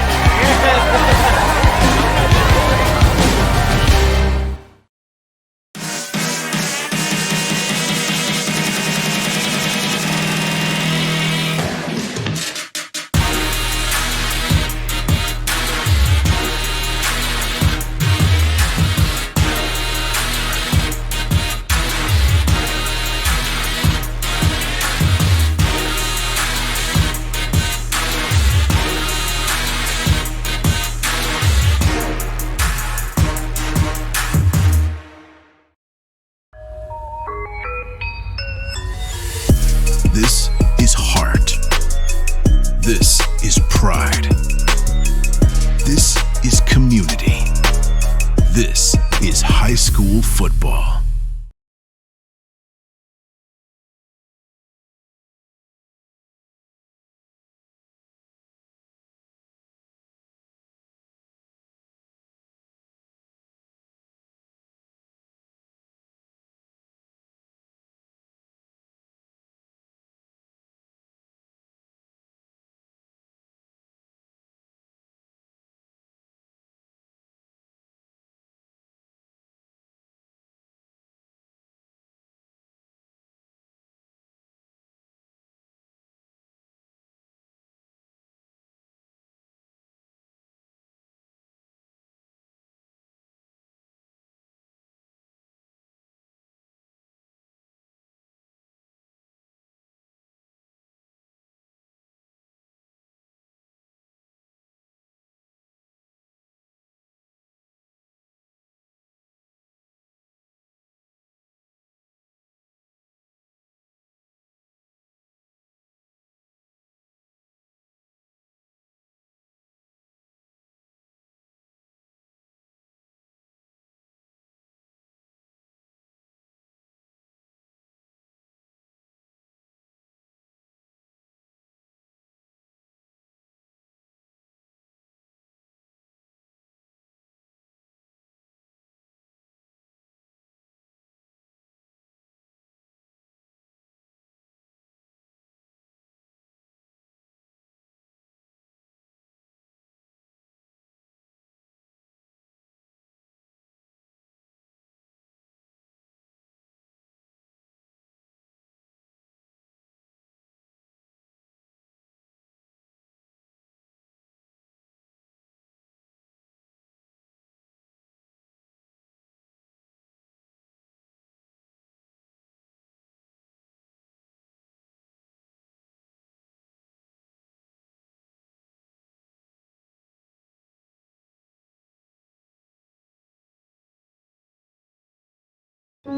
This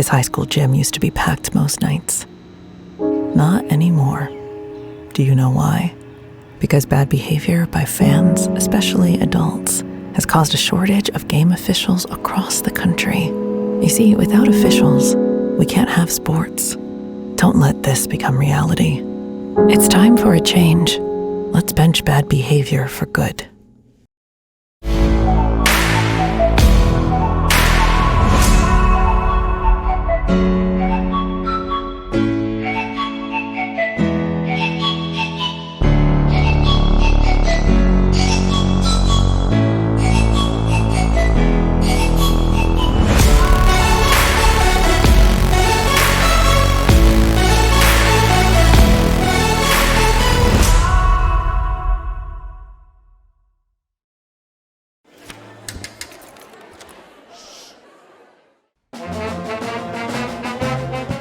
high school gym used to be packed most nights. Not anymore. Do you know why? Because bad behavior by fans, especially adults, has caused a shortage of game officials across the country. You see, without officials, we can't have sports. Don't let this become reality. It's time for a change. Let's bench bad behavior for good.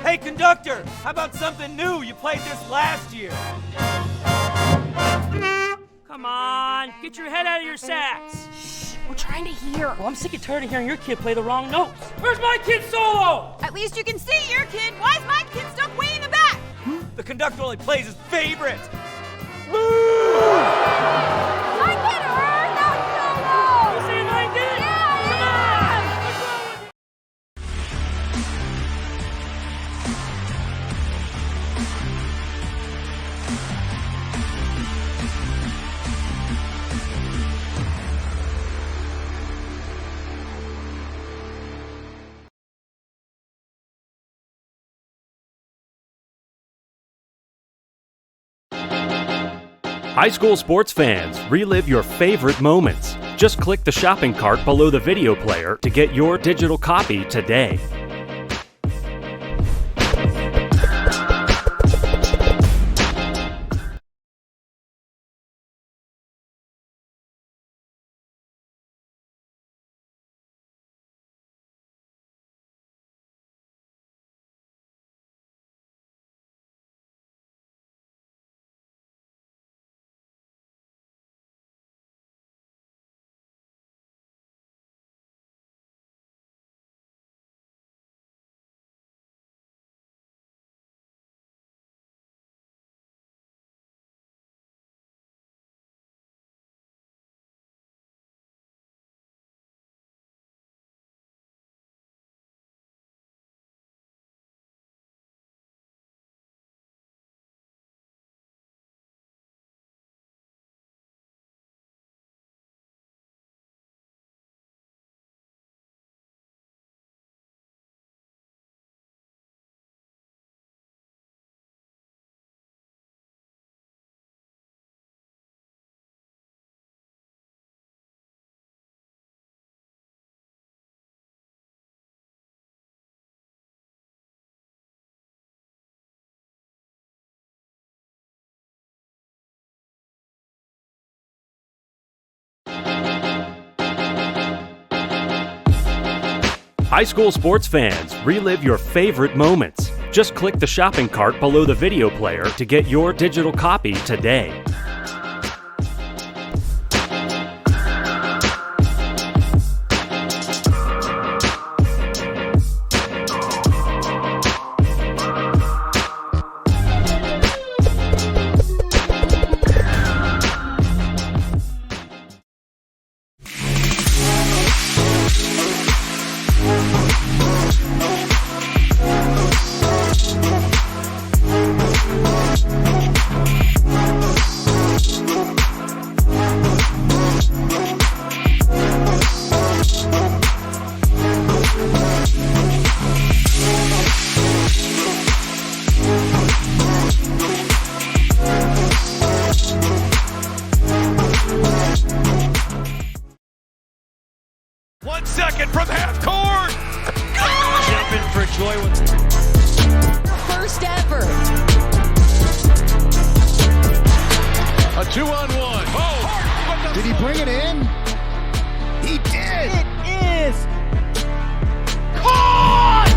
Hey, conductor! How about something new? You played this last year. Come on, get your head out of your sacks. Shh, we're trying to hear. Well, I'm sick and tired of hearing your kid play the wrong notes. Where's my kid solo? At least you can see your kid. Why is my kid stuck way in the back? The conductor only plays his favorite. My kid heard that solo! You saying I did? Yeah, Come on! What's wrong with you? High school sports fans, relive your favorite moments. Just click the shopping cart below the video player to get your digital copy today. High school sports fans, relive your favorite moments. Just click the shopping cart below the video player to get your digital copy today. From half court! Jumping for joy with First ever. A 2-on-1. Oh! Did he bring it in? He did! it is! Caught!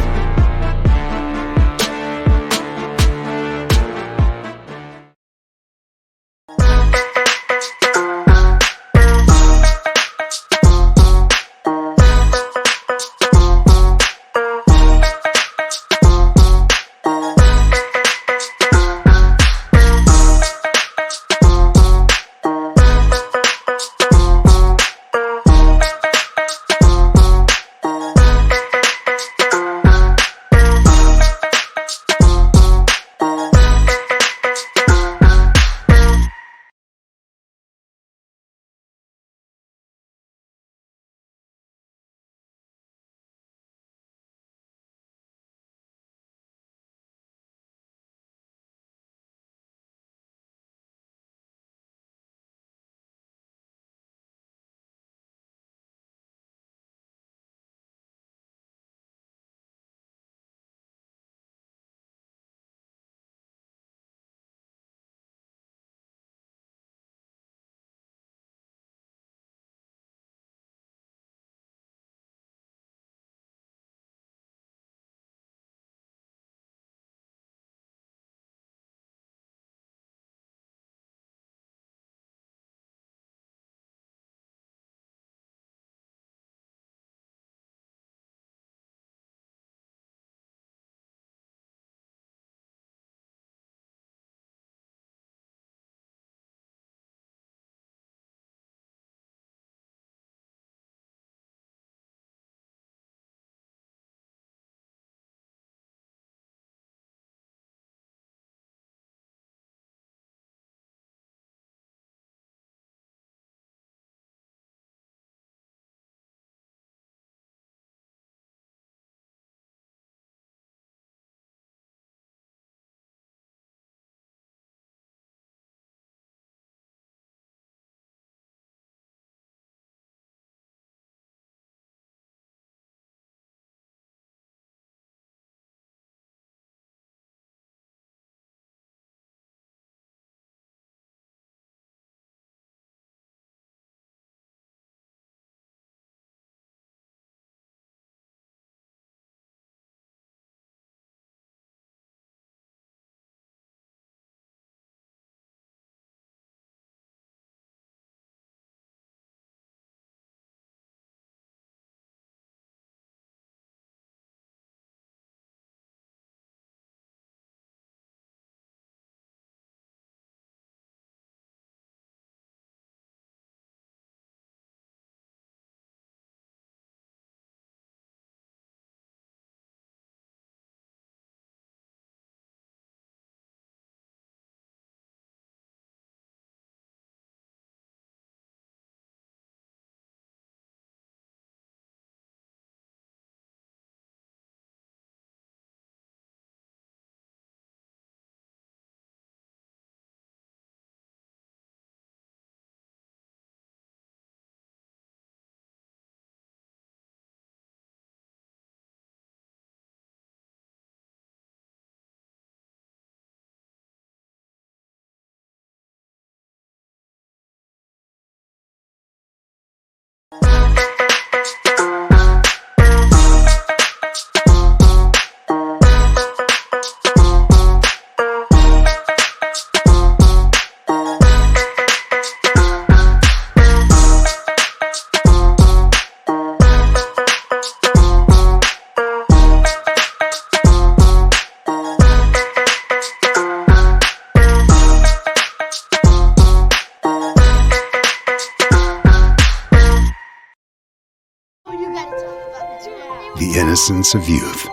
The innocence of youth.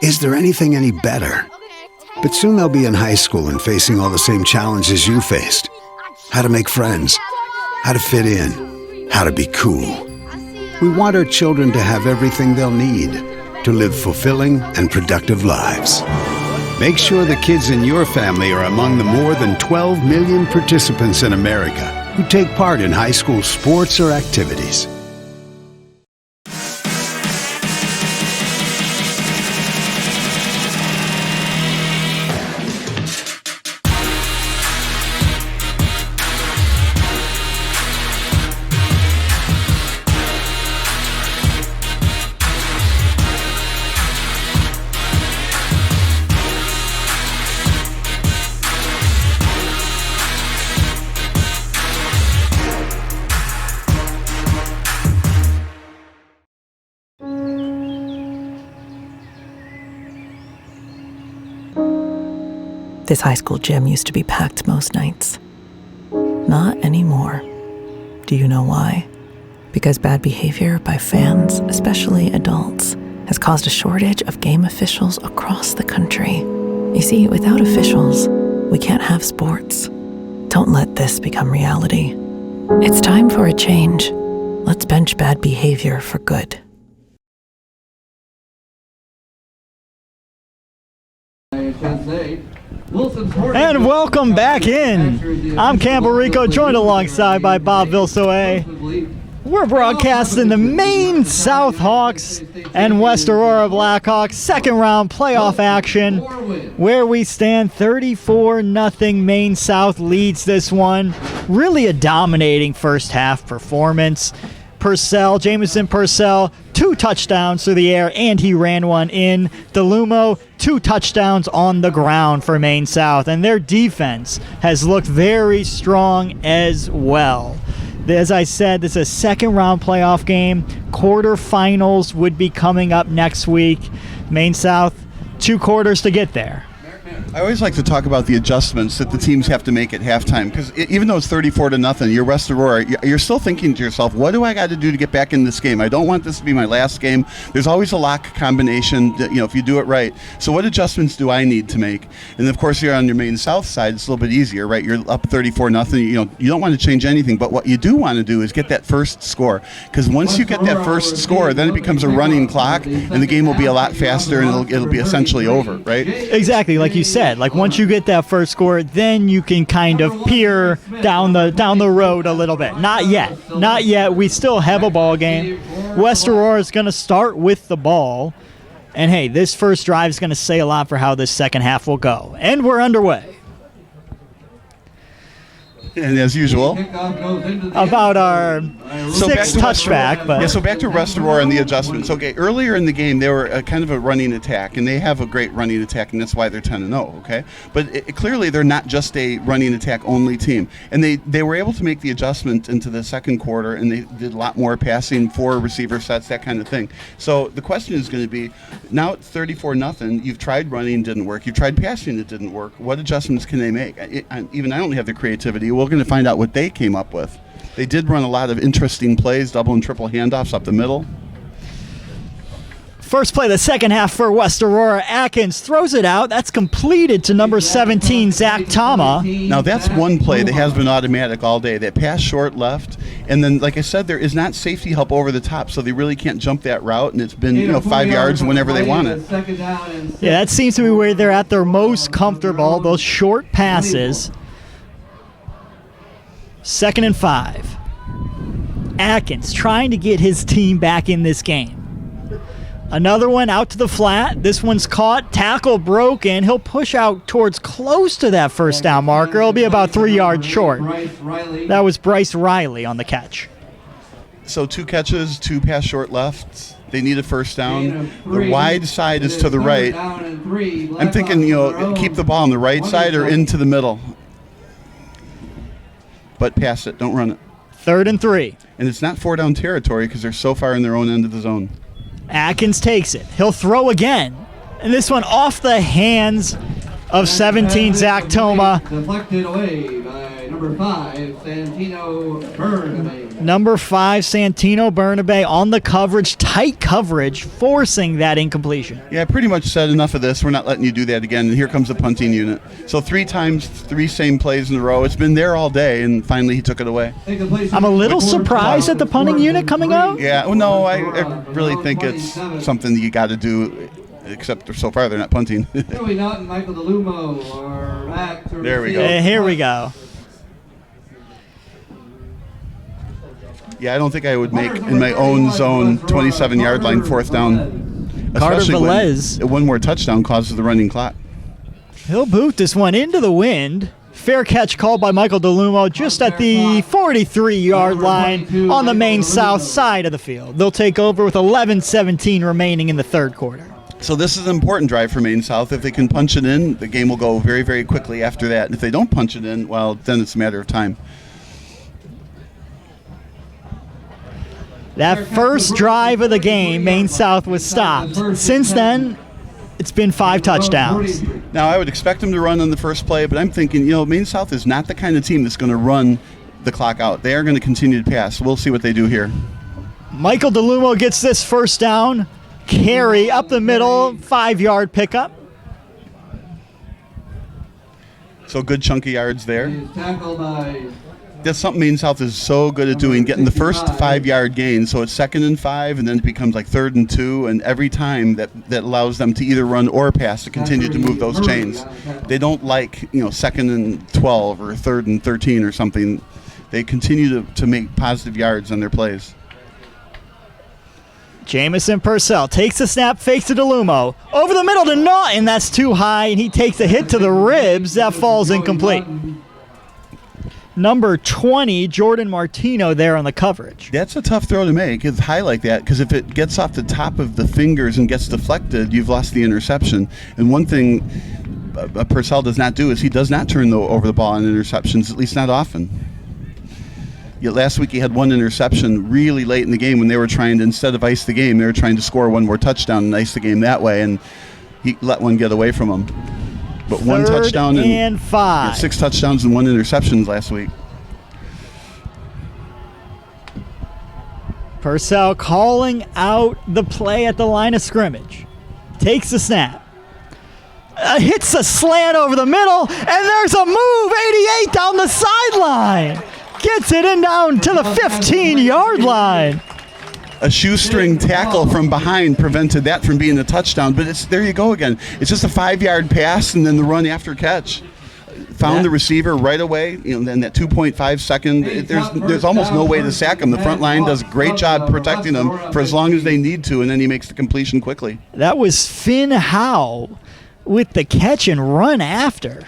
Is there anything any better? But soon they'll be in high school and facing all the same challenges you faced. How to make friends, how to fit in, how to be cool. We want our children to have everything they'll need to live fulfilling and productive lives. Make sure the kids in your family are among the more than 12 million participants in America who take part in high school sports or activities. This high school gym used to be packed most nights. Not anymore. Do you know why? Because bad behavior by fans, especially adults, has caused a shortage of game officials across the country. You see, without officials, we can't have sports. Don't let this become reality. It's time for a change. Let's bench bad behavior for good. And welcome back in. I'm Campbell Rico, joined alongside by Bob Vilsoe. We're broadcasting the Maine South Hawks and West Aurora Blackhawks second round playoff action, where we stand 34-0. Maine South leads this one. Really a dominating first half performance. Jamison Purcell, 2 touchdowns through the air, and he ran one in. DeLumo, 2 touchdowns on the ground for Maine South, and their defense has looked very strong as well. As I said, this is a second-round playoff game. Quarterfinals would be coming up next week. Maine South, 2 quarters to get there. I always like to talk about the adjustments that the teams have to make at halftime, because even though it's 34-0, you're West Aurora, you're still thinking to yourself, what do I got to do to get back in this game? I don't want this to be my last game. There's always a lock combination, if you do it right. So what adjustments do I need to make? And of course, you're on your Maine South side, it's a little bit easier, right? You're up 34-0. You don't want to change anything, but what you do want to do is get that first score, because once you get that first score, then it becomes a running clock, and the game will be a lot faster, and it'll be essentially over, right? Exactly, like you said. Like once you get that first score, then you can kind of peer down the road a little bit. Not yet. We still have a ball game. West Aurora is going to start with the ball, and hey, this first drive is going to say a lot for how this second half will go. And we're underway. And as usual, about our sixth touchback. But so back to West Aurora and the adjustments. Okay, earlier in the game, they were kind of a running attack, and they have a great running attack, and that's why they're 10-0. Okay, but clearly they're not just a running attack only team, and they were able to make the adjustment into the second quarter, and they did a lot more passing, 4 receiver sets, that kind of thing. So the question is going to be, now it's 34-0. You've tried running, didn't work. You tried passing, it didn't work. What adjustments can they make? Even I don't have the creativity. We're going to find out what they came up with. They did run a lot of interesting plays, double and triple handoffs up the middle. First play of the second half for West Aurora. Atkins throws it out. That's completed to number 17, Zach Tama. Now that's one play that has been automatic all day. That pass short left, and then like I said, there is not safety help over the top, so they really can't jump that route, and it's been 5 yards whenever they want it. Yeah, that seems to be where they're at their most comfortable, those short passes. 2nd and 5. Atkins trying to get his team back in this game. Another one out to the flat. This one's caught. Tackle broken. He'll push out towards close to that first down marker. He'll be about 3 yards short. That was Bryce Riley on the catch. So 2 catches, 2 pass short left. They need a first down. The wide side is to the right. I'm thinking, keep the ball on the right side or into the middle. But pass it. Don't run it. 3rd and 3. And it's not 4-down territory because they're so far in their own end of the zone. Atkins takes it. He'll throw again. And this one off the hands of 17, Zach Toma. Deflected away by number 5, Santino Bernabe. Number 5, Santino Bernabe on the coverage, tight coverage, forcing that incompletion. Yeah, I pretty much said enough of this. We're not letting you do that again. And here comes the punting unit. So 3 times, 3 same plays in a row. It's been there all day, and finally he took it away. I'm a little surprised at the punting unit coming out. Yeah, well, no, I really think it's something that you got to do. Except so far they're not punting. Joey Naughton, Michael DeLumo are back to There we go. Here we go. Yeah, I don't think I would make in my own zone 27-yard line 4th down. Carter Especially Velez. when one more touchdown causes the running clock. He'll boot this one into the wind. Fair catch called by Michael DeLumo just at the 43-yard line on the Maine south side of the field. They'll take over with 11:17 remaining in the 3rd quarter. So this is an important drive for Maine South. If they can punch it in, the game will go very, very quickly after that. And if they don't punch it in, well, then it's a matter of time. That first drive of the game, Maine South was stopped. Since then, it's been 5 touchdowns. Now, I would expect them to run on the first play, but I'm thinking, Maine South is not the kind of team that's going to run the clock out. They are going to continue to pass. We'll see what they do here. Michael DeLumo gets this first down. Carry up the middle, 5-yard pickup. So good chunky yards there. Tackled by That's something Maine South is so good at doing, getting the first 5-yard gain. So it's 2nd and 5, and then it becomes like 3rd and 2, and every time that allows them to either run or pass to continue to move those chains. They don't like 2nd and 12 or 3rd and 13 or something. They continue to make positive yards on their plays. Jamison Purcell takes the snap, fakes to DeLumo. Over the middle to Naughton, that's too high, and he takes a hit to the ribs. That falls incomplete. Number 20, Jordan Martino there on the coverage. That's a tough throw to make. It's high like that because if it gets off the top of the fingers and gets deflected, you've lost the interception. And one thing Purcell does not do is he does not turn over the ball on interceptions, at least not often. Yet last week he had 1 interception really late in the game when they were trying to, instead of ice the game, they were trying to score 1 more touchdown and ice the game that way, and he let one get away from him. But 1 touchdown and 5. 6 touchdowns and 1 interception last week. Purcell calling out the play at the line of scrimmage. Takes the snap. Hits a slant over the middle, and there's a move. 88 down the sideline. Gets it in down to the 15-yard line. A shoestring tackle from behind prevented that from being a touchdown, but there you go again. It's just a 5-yard pass and then the run after catch. Found the receiver right away, then that 2.5 second, there's almost no way to sack him. The front line does a great job protecting him for as long as they need to, and then he makes the completion quickly. That was Finn Howe with the catch and run after.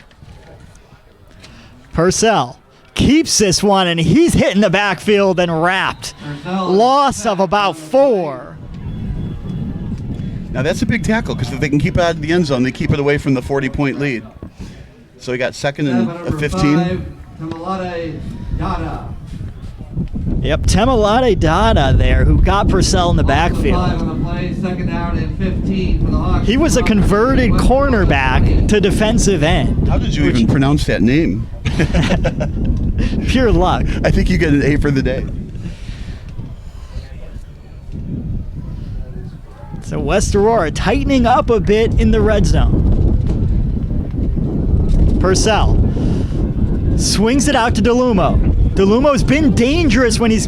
Purcell keeps this one, and he's hitting the backfield and wrapped. Loss of about 4. Now that's a big tackle because if they can keep it out of the end zone, they keep it away from the 40-point lead. So he got 2nd and 15. Yep, Temalade Dada there, who got Purcell in the backfield. He was a converted cornerback to defensive end. How did you even pronounce that name? Pure luck. I think you get an A for the day. So West Aurora tightening up a bit in the red zone. Purcell swings it out to DeLumo. DeLumo's been dangerous when he's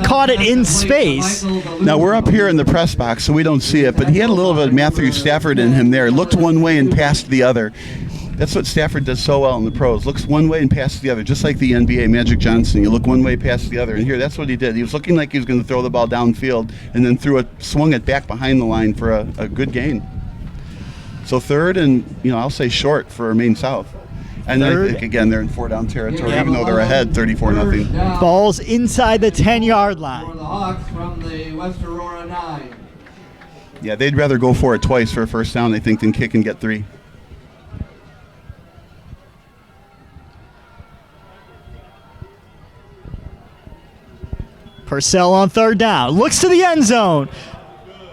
caught it in space. Now we're up here in the press box, so we don't see it, but he had a little bit of Matthew Stafford in him there. Looked one way and passed the other. That's what Stafford does so well in the pros. Looks one way and passes the other, just like the NBA, Magic Johnson. You look one way, pass the other. And here, that's what he did. He was looking like he was going to throw the ball downfield and then swung it back behind the line for a good gain. So 3rd and, I'll say short for Maine South. And I think, again, they're in 4-down territory, even though they're ahead 34-0. Ball's inside the 10-yard line. For the Hawks from the West Aurora 9. Yeah, they'd rather go for it twice for a first down, I think, than kick and get 3. Purcell on 3rd down. Looks to the end zone.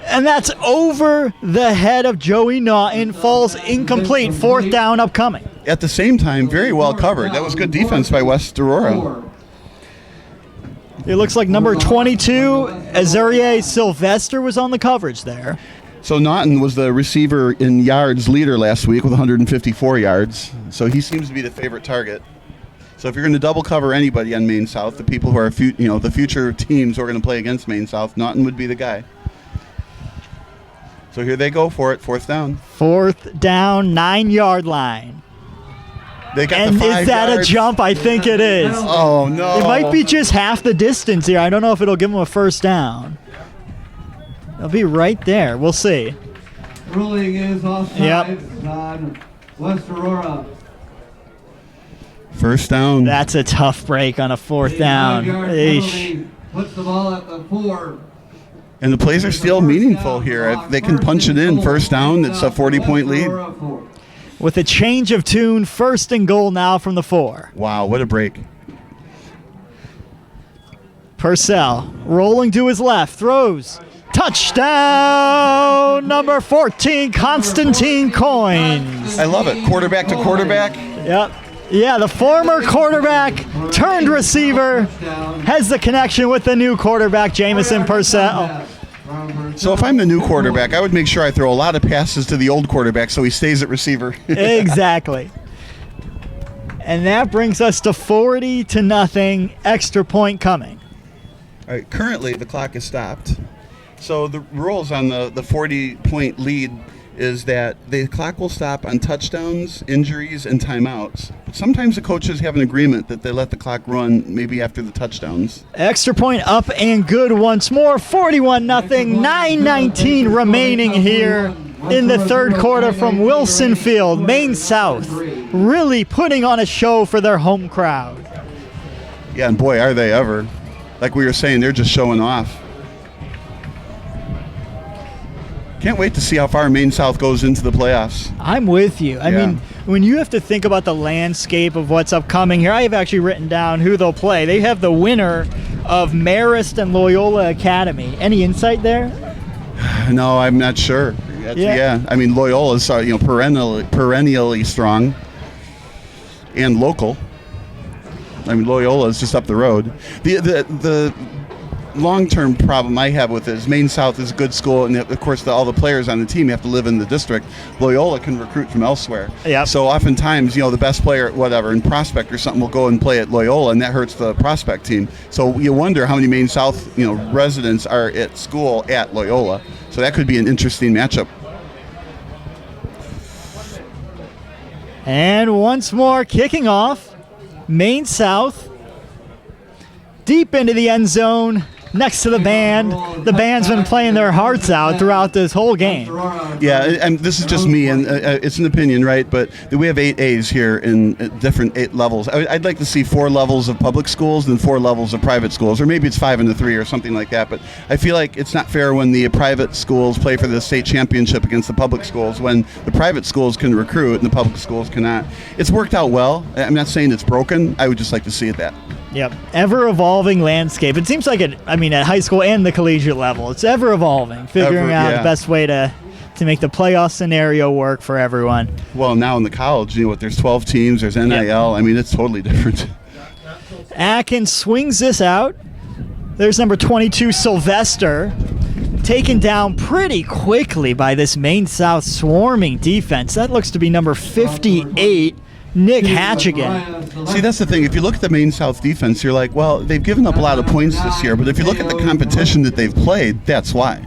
And that's over the head of Joey Naughton. Falls incomplete. 4th down upcoming. At the same time, very well covered. That was good defense by West Aurora. It looks like number 22, Azurier Sylvester, was on the coverage there. So Naughton was the receiver in yards leader last week with 154 yards. So he seems to be the favorite target. So if you're going to double cover anybody on Maine South, the people who are the future teams who are going to play against Maine South, Naughton would be the guy. So here they go for it, 4th down. 4th down, 9-yard line. They got and the 5 is that yards. A jump? I think it is. Oh, no. It might be just half the distance here. I don't know if it'll give them a first down. They'll be right there. We'll see. Ruling is offside on West Aurora. First down. That's a tough break on a 4th down. Puts the ball at the 4. And the plays are still meaningful here. If they can punch it in, first down, it's a 40-point lead. With a change of tune, 1st and goal now from the 4. Wow, what a break. Purcell rolling to his left, throws. Touchdown, number 14, Constantine Coins. I love it. Quarterback to quarterback. Yep. Yeah, the former quarterback turned receiver has the connection with the new quarterback, Jamison Purcell. So if I'm the new quarterback, I would make sure I throw a lot of passes to the old quarterback so he stays at receiver. Exactly. And that brings us to 40-0, extra point coming. All right, currently the clock is stopped. So the rules on the 40-point lead is that the clock will stop on touchdowns, injuries, and timeouts. Sometimes the coaches have an agreement that they let the clock run maybe after the touchdowns. Extra point up and good once more. 41-0, 9:19 remaining here in the 3rd quarter from Wilson Field. Maine South really putting on a show for their home crowd. Yeah, and boy, are they ever. Like we were saying, they're just showing off. Can't wait to see how far Maine South goes into the playoffs. I'm with you. I mean, when you have to think about the landscape of what's upcoming here, I have actually written down who they'll play. They have the winner of Marist and Loyola Academy. Any insight there? No, I'm not sure. Yeah. I mean, Loyola's perennially strong and local. I mean, Loyola is just up the road. The long-term problem I have with it is Maine South is a good school, and of course all the players on the team have to live in the district. Loyola can recruit from elsewhere. Yep. So oftentimes, the best player, whatever, in Prospect or something will go and play at Loyola, and that hurts the Prospect team. So you wonder how many Maine South, residents are at school at Loyola. So that could be an interesting matchup. And once more, kicking off, Maine South deep into the end zone. Next to the band. The band's been playing their hearts out throughout this whole game. Yeah, and this is just me, and it's an opinion, right? But we have 8 A's here in different 8 levels. I'd like to see 4 levels of public schools and 4 levels of private schools, or maybe it's 5 and 3 or something like that. But I feel like it's not fair when the private schools play for the state championship against the public schools, when the private schools can recruit and the public schools cannot. It's worked out well. I'm not saying it's broken. I would just like to see it that. Yep, ever-evolving landscape. It seems like at high school and the collegiate level, it's ever-evolving, figuring out the best way to make the playoff scenario work for everyone. Well, now in the college, there's 12 teams, there's NIL. Yep. I mean, it's totally different. Atkins swings this out. There's number 22, Sylvester, taken down pretty quickly by this Maine South swarming defense. That looks to be number 58, Nick Hatchigan. See, that's the thing. If you look at the Maine South defense, you're like, well, they've given up a lot of points this year. But if you look at the competition that they've played, that's why.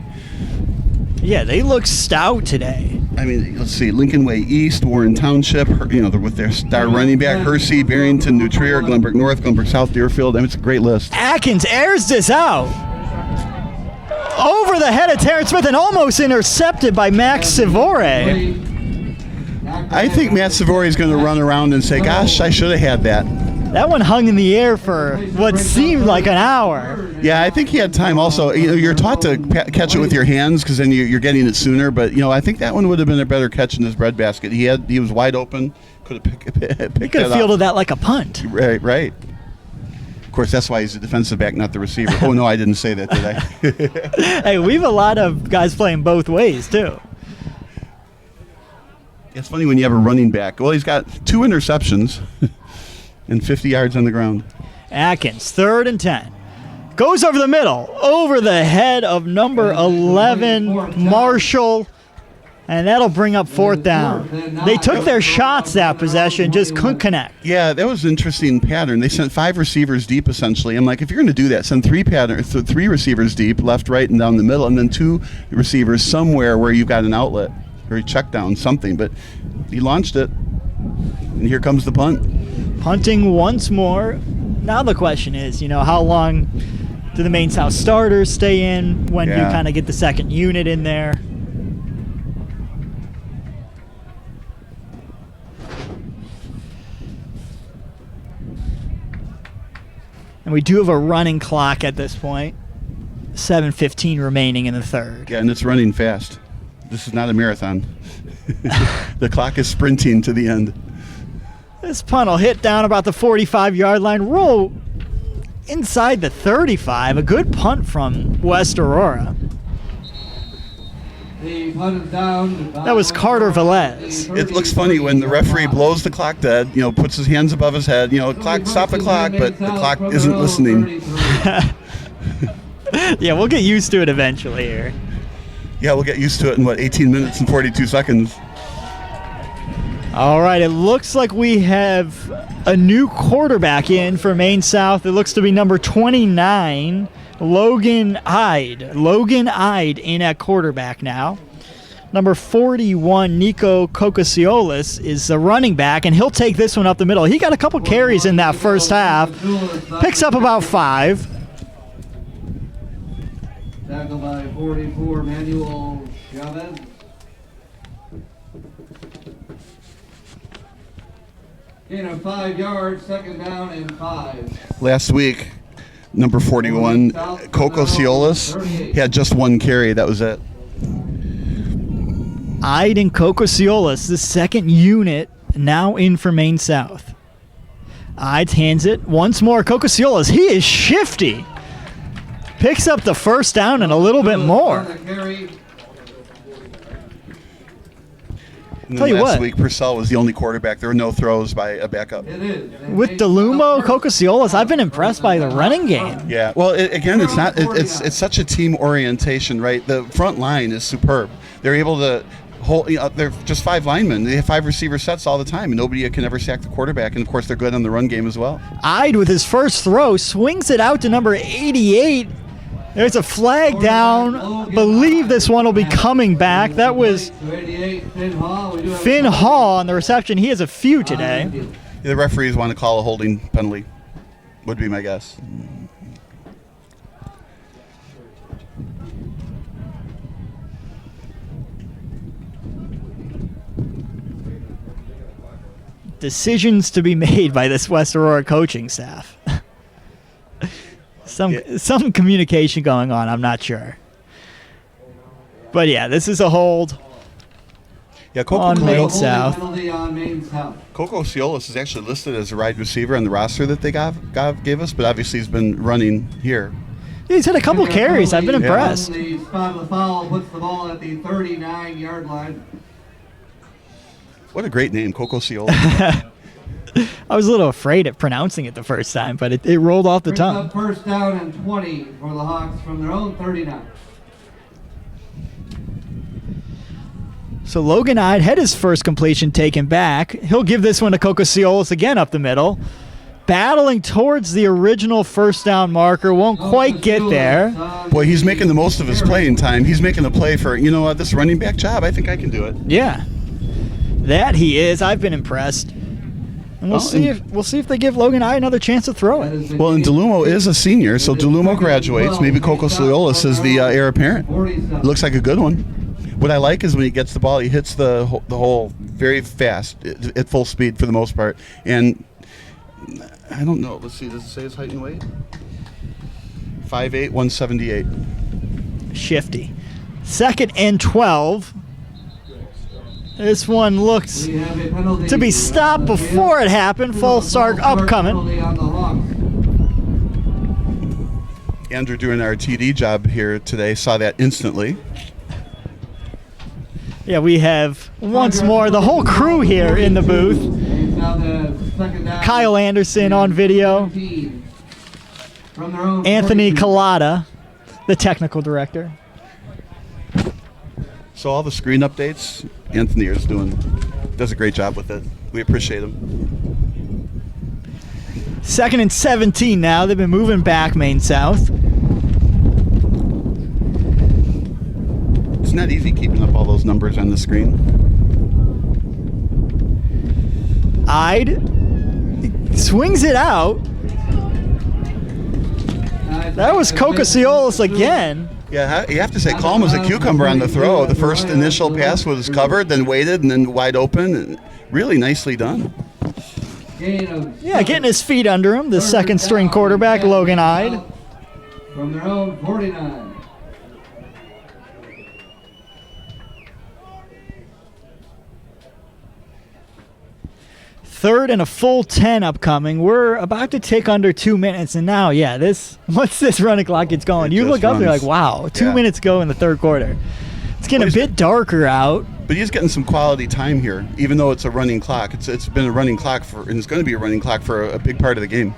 Yeah, they look stout today. I mean, let's see. Lincoln Way East, Warren Township, with their star running back, Hersey, Barrington, New Trier, Glenbrook North, Glenbrook South, Deerfield. I mean, it's a great list. Atkins airs this out. Over the head of Terrence Smith and almost intercepted by Max Savore. I think Matt Savory is going to run around and say, gosh, I should have had that. That one hung in the air for what seemed like an hour. Yeah, I think he had time also. You're taught to catch it with your hands because then you're getting it sooner. But, I think that one would have been a better catch in his breadbasket. He was wide open. Could have picked He could have fielded that like a punt. Right. Of course, that's why he's a defensive back, not the receiver. Oh, no, I didn't say that, did I? Hey, we have a lot of guys playing both ways, too. It's funny when you have a running back. Well, he's got 2 interceptions and 50 yards on the ground. Atkins, 3rd and 10. Goes over the middle, over the head of number 11, Marshall. And that'll bring up 4th down. They took their shots that possession, just couldn't connect. Yeah, that was an interesting pattern. They sent 5 receivers deep, essentially. I'm like, if you're going to do that, send 3 receivers deep, left, right, and down the middle, and then 2 receivers somewhere where you've got an outlet or a check down, something. But he launched it, and here comes the punt. Punting once more. Now the question is, how long do the Maine South starters stay in? When do you kind of get the second unit in there? And we do have a running clock at this point. 7:15 remaining in the third. Yeah, and it's running fast. This is not a marathon. The clock is sprinting to the end. This punt will hit down about the 45-yard line, roll inside the 35. A good punt from West Aurora. That was Carter Velez. It looks funny when the referee blows the clock dead, puts his hands above his head, clock, stop the clock, but the clock isn't listening. Yeah, we'll get used to it eventually here. Yeah, we'll get used to it in 18 minutes and 42 seconds. All right, it looks like we have a new quarterback in for Maine South. It looks to be number 29, Logan Ide. Logan Ide in at quarterback now. Number 41, Nico Kokosiolis, is the running back, and he'll take this one up the middle. He got a couple carries in that first half. Picks up about 5. Tackled by 44, Manuel Chavez. Gain of 5 yards, 2nd down and 5. Last week, number 41, Kokosiolis, had just 1 carry. That was it. Ide and Kokosiolis, the second unit, now in for Maine South. Ide hands it once more. Kokosiolis, he is shifty. Picks up the 1st down and a little bit more. And then last week, Purcell was the only quarterback. There were no throws by a backup. With DeLumo, Kokosiolis, I've been impressed by the running game. Yeah, well, again, it's not. It's such a team orientation, right? The front line is superb. They're able to hold. They're just 5 linemen. They have 5 receiver sets all the time, and nobody can ever sack the quarterback. And of course, they're good on the run game as well. Ide with his first throw swings it out to number 88. There's a flag down. I believe this one will be coming back. That was Finn Hall on the reception. He has a few today. The referees want to call a holding penalty, would be my guess. Decisions to be made by this West Aurora coaching staff. Some communication going on, I'm not sure. But yeah, this is a hold on Maine South. Kokosiolis is actually listed as a wide receiver on the roster that they gave us, but obviously he's been running here. Yeah, he's had a couple carries. I've been impressed. The spot of the foul puts the ball at the 39-yard line. What a great name, Kokosiolis. I was a little afraid of pronouncing it the first time, but it rolled off the tongue. 1st down and 20 for the Hawks from their own 39. So Logan Ide had his first completion taken back. He'll give this one to Kokosiolis again up the middle. Battling towards the original 1st down marker. Won't quite get there. Boy, he's making the most of his playing time. He's making a play for, this running back job. I think I can do it. Yeah. That he is. I've been impressed. And we'll see if they give Logan Ide another chance to throw it. Well, and DeLumo is a senior, so DeLumo graduates. Maybe Kokosiolis is the heir apparent. Looks like a good one. What I like is when he gets the ball, he hits the hole very fast at full speed for the most part. And I don't know. Let's see. Does it say his height and weight? 5'8", 178. Shifty. 2nd and 12. This one looks to be stopped before it happened. False start upcoming. Andrew doing our TD job here today saw that instantly. Yeah, we have once more the whole crew here in the booth. Kyle Anderson on video. Anthony Collada, the technical director. So all the screen updates, Anthony does a great job with it. We appreciate him. 2nd and 17 now. They've been moving back Maine South. It's not easy keeping up all those numbers on the screen. Ide swings it out. That was Kokosiolis again. Yeah, you have to say calm as a cucumber on the throw. The first initial pass was covered, then waited, and then wide open. Really nicely done. Yeah, getting his feet under him. The second string quarterback, Logan Ide. From their own 49. Third and a full 10 upcoming. We're about to tick under 2 minutes, and now, once this running clock gets going, you look up, you're like, wow, 2 minutes go in the third quarter. It's getting a bit darker out. But he's getting some quality time here, even though it's a running clock. It's been a running clock and it's going to be a running clock for a big part of the game.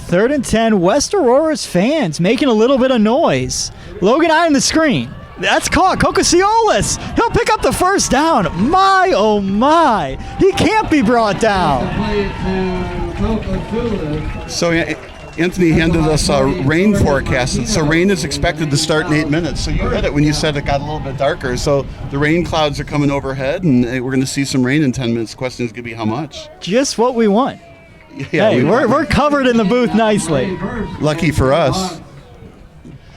3rd and 10, West Aurora's fans making a little bit of noise. Logan Ide on the screen. That's caught. Kokosiolis. He'll pick up the first down. My, oh my. He can't be brought down. So Anthony handed us a rain forecast. So rain is expected to start in 8 minutes. So you hit it when you said it got a little bit darker. So the rain clouds are coming overhead, and we're going to see some rain in 10 minutes. The question is going to be how much. Just what we want. Yeah, hey, we're covered in the booth nicely. Lucky for us.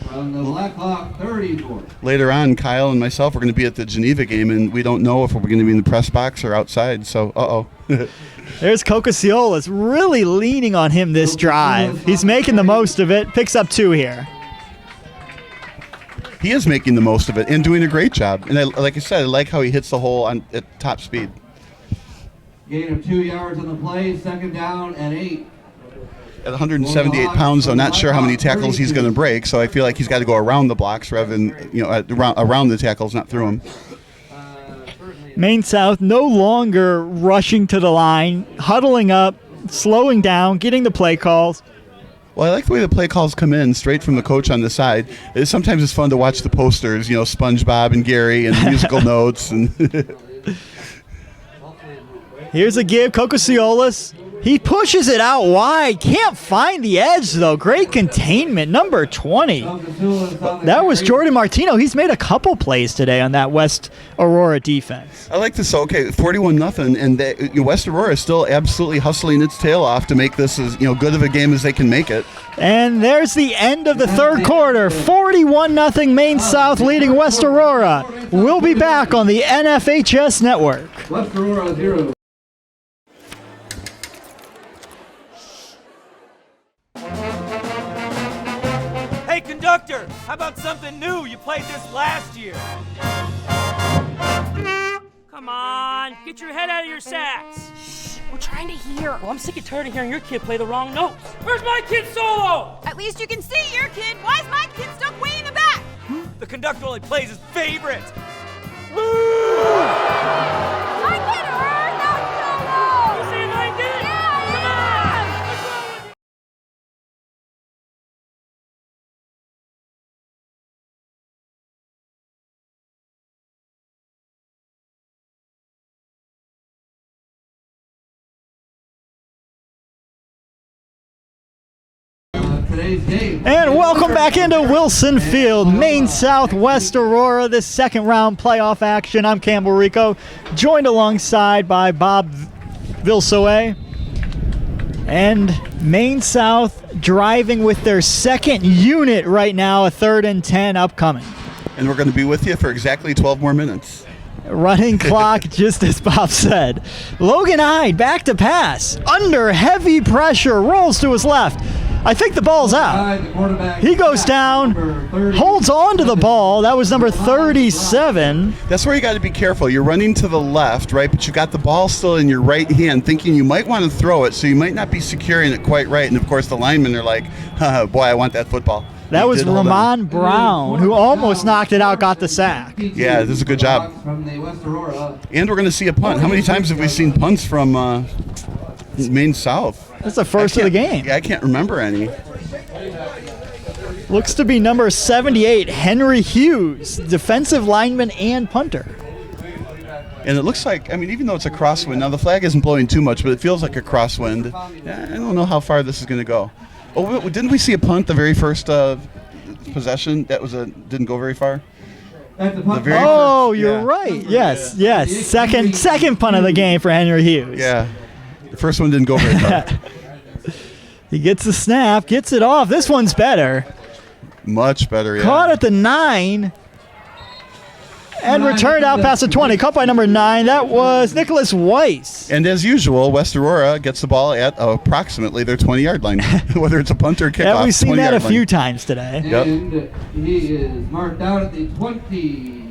From the Black Hawk 34. Later on, Kyle and myself are going to be at the Geneva game, and we don't know if we're going to be in the press box or outside. So, There's Kokosiolis really leaning on him this drive. He's making the most of it. Picks up 2 here. He is making the most of it and doing a great job. And like I said, I like how he hits the hole at top speed. Gain of 2 yards on the play. 2nd down and 8. At 178 pounds, though, not sure how many tackles he's going to break, so I feel like he's got to go around the blocks rather than around the tackles, not through them. Maine South no longer rushing to the line, huddling up, slowing down, getting the play calls. Well, I like the way the play calls come in straight from the coach on the side. Sometimes it's fun to watch the posters, SpongeBob and Gary and musical notes. And here's a give, Kokosiolis. He pushes it out wide. Can't find the edge, though. Great containment. Number 20. That was Jordan Martino. He's made a couple plays today on that West Aurora defense. I like this. Okay, 41-0, and West Aurora is still absolutely hustling its tail off to make this as good of a game as they can make it. And there's the end of the third quarter. 41-0 Maine South leading West Aurora. We'll be back on the NFHS Network. West Aurora 0. Hey, conductor, how about something new? You played this last year. Come on, get your head out of your sacks. Shh, we're trying to hear. Well, I'm sick and tired of hearing your kid play the wrong notes. Where's my kid solo? At least you can see your kid. Why is my kid stuck way in the back? The conductor only plays his favorites. I get her, not solo. You see my kid? Yeah, Come on, what's wrong with you? And welcome back into Wilson Field, Maine South, West Aurora, this second round playoff action. I'm Campbell Rico, joined alongside by Bob Vilsoe. And Maine South driving with their second unit right now, a 3rd and 10 upcoming. And we're going to be with you for exactly 12 more minutes. Running clock, just as Bob said. Logan Hyde back to pass. Under heavy pressure, rolls to his left. I think the ball's out. He goes down, holds on to the ball. That was number 37. That's where you got to be careful. You're running to the left, right, but you got the ball still in your right hand, thinking you might want to throw it, so you might not be securing it quite right. And, of course, the linemen are like, boy, I want that football. That was Ramon Brown, who almost knocked it out, got the sack. Yeah, this is a good job. And we're going to see a punt. How many times have we seen punts from Maine South? That's the first of the game. Yeah, I can't remember any. Looks to be number 78, Henry Hughes, defensive lineman and punter. And it looks like, I mean, even though it's a crosswind, now the flag isn't blowing too much, but it feels like a crosswind. Yeah, I don't know how far this is going to go. Oh, didn't we see a punt the very first possession? That was didn't go very far. You're right. Yes. Second punt of the game for Henry Hughes. Yeah, the first one didn't go very far. He gets the snap, gets it off. This one's better. Much better, yeah. Caught at the 9 and returned out past the 20. Caught by number 9. That was Nicholas Weiss. And as usual, West Aurora gets the ball at approximately their 20-yard line, whether it's a punt or kickoff. Yeah, we've seen that a few times today. Yep. And he is marked out at the 20.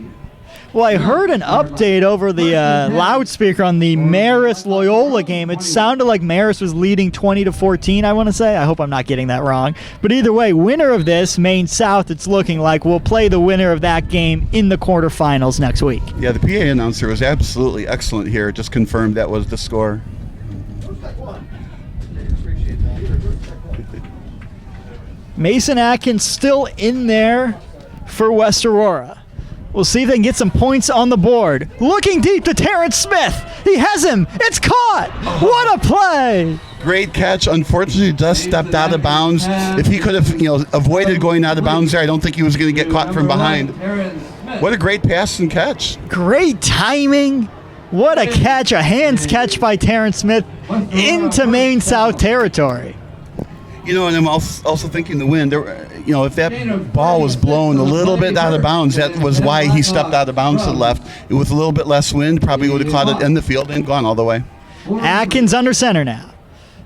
Well, I heard an update over the loudspeaker on the Marist-Loyola game. It sounded like Marist was leading 20-14, I want to say. I hope I'm not getting that wrong. But either way, winner of this, Maine South, it's looking like will play the winner of that game in the quarterfinals next week. Yeah, the PA announcer was absolutely excellent here. Just confirmed that was the score. Mason Atkins still in there for West Aurora. We'll see if they can get some points on the board. Looking deep to Terrence Smith. He has him. It's caught. What a play. Great catch. Unfortunately, just stepped out of bounds. If he could have, avoided going out of bounds there, I don't think he was going to get caught from behind. What a great pass and catch. Great timing. What a catch. A hands catch by Terrence Smith into Maine South territory. And I'm also thinking the wind. If that ball was blown a little bit out of bounds, that was why he stepped out of bounds to the left. With a little bit less wind, probably would have caught it in the field and gone all the way. Atkins under center now.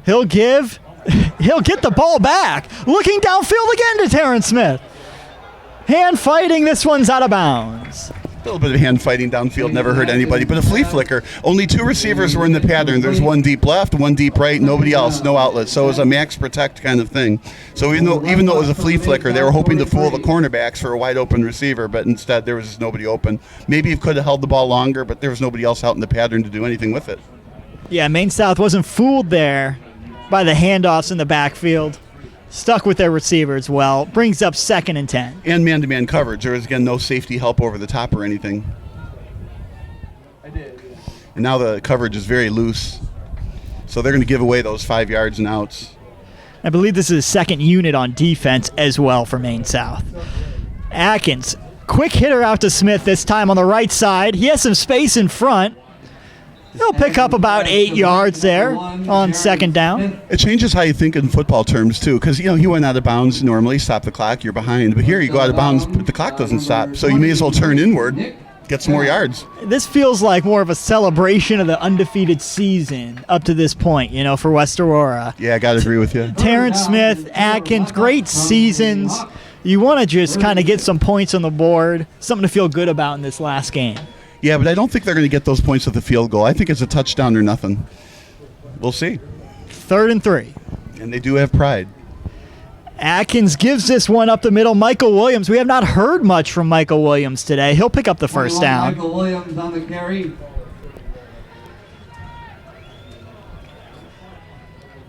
He'll get the ball back. Looking downfield again to Terrence Smith. Hand fighting, this one's out of bounds. A little bit of hand fighting downfield never hurt anybody, but a flea flicker. Only 2 receivers were in the pattern. There's one deep left, one deep right, nobody else, no outlet. So it was a max protect kind of thing. So even though it was a flea flicker, they were hoping to fool the cornerbacks for a wide open receiver, but instead there was just nobody open. Maybe he could have held the ball longer, but there was nobody else out in the pattern to do anything with it. Yeah, Maine South wasn't fooled there by the handoffs in the backfield. Stuck with their receivers well. Brings up 2nd and 10. And man-to-man coverage. There was, again, no safety help over the top or anything. And now the coverage is very loose. So they're going to give away those 5 yards and outs. I believe this is a second unit on defense as well for Maine South. Atkins, quick hitter out to Smith this time on the right side. He has some space in front. He'll pick up about 8 yards there on 2nd down. It changes how you think in football terms, too, because, he went out of bounds normally, stop the clock, you're behind. But here you go out of bounds, but the clock doesn't stop. So you may as well turn inward, get some more yards. This feels like more of a celebration of the undefeated season up to this point, for West Aurora. Yeah, I got to agree with you. Terrence Smith, Atkins, great seasons. You want to just kind of get some points on the board, something to feel good about in this last game. Yeah, but I don't think they're going to get those points with the field goal. I think it's a touchdown or nothing. We'll see. 3rd and 3. And they do have pride. Atkins gives this one up the middle. Michael Williams. We have not heard much from Michael Williams today. He'll pick up the first down. Michael Williams on the carry.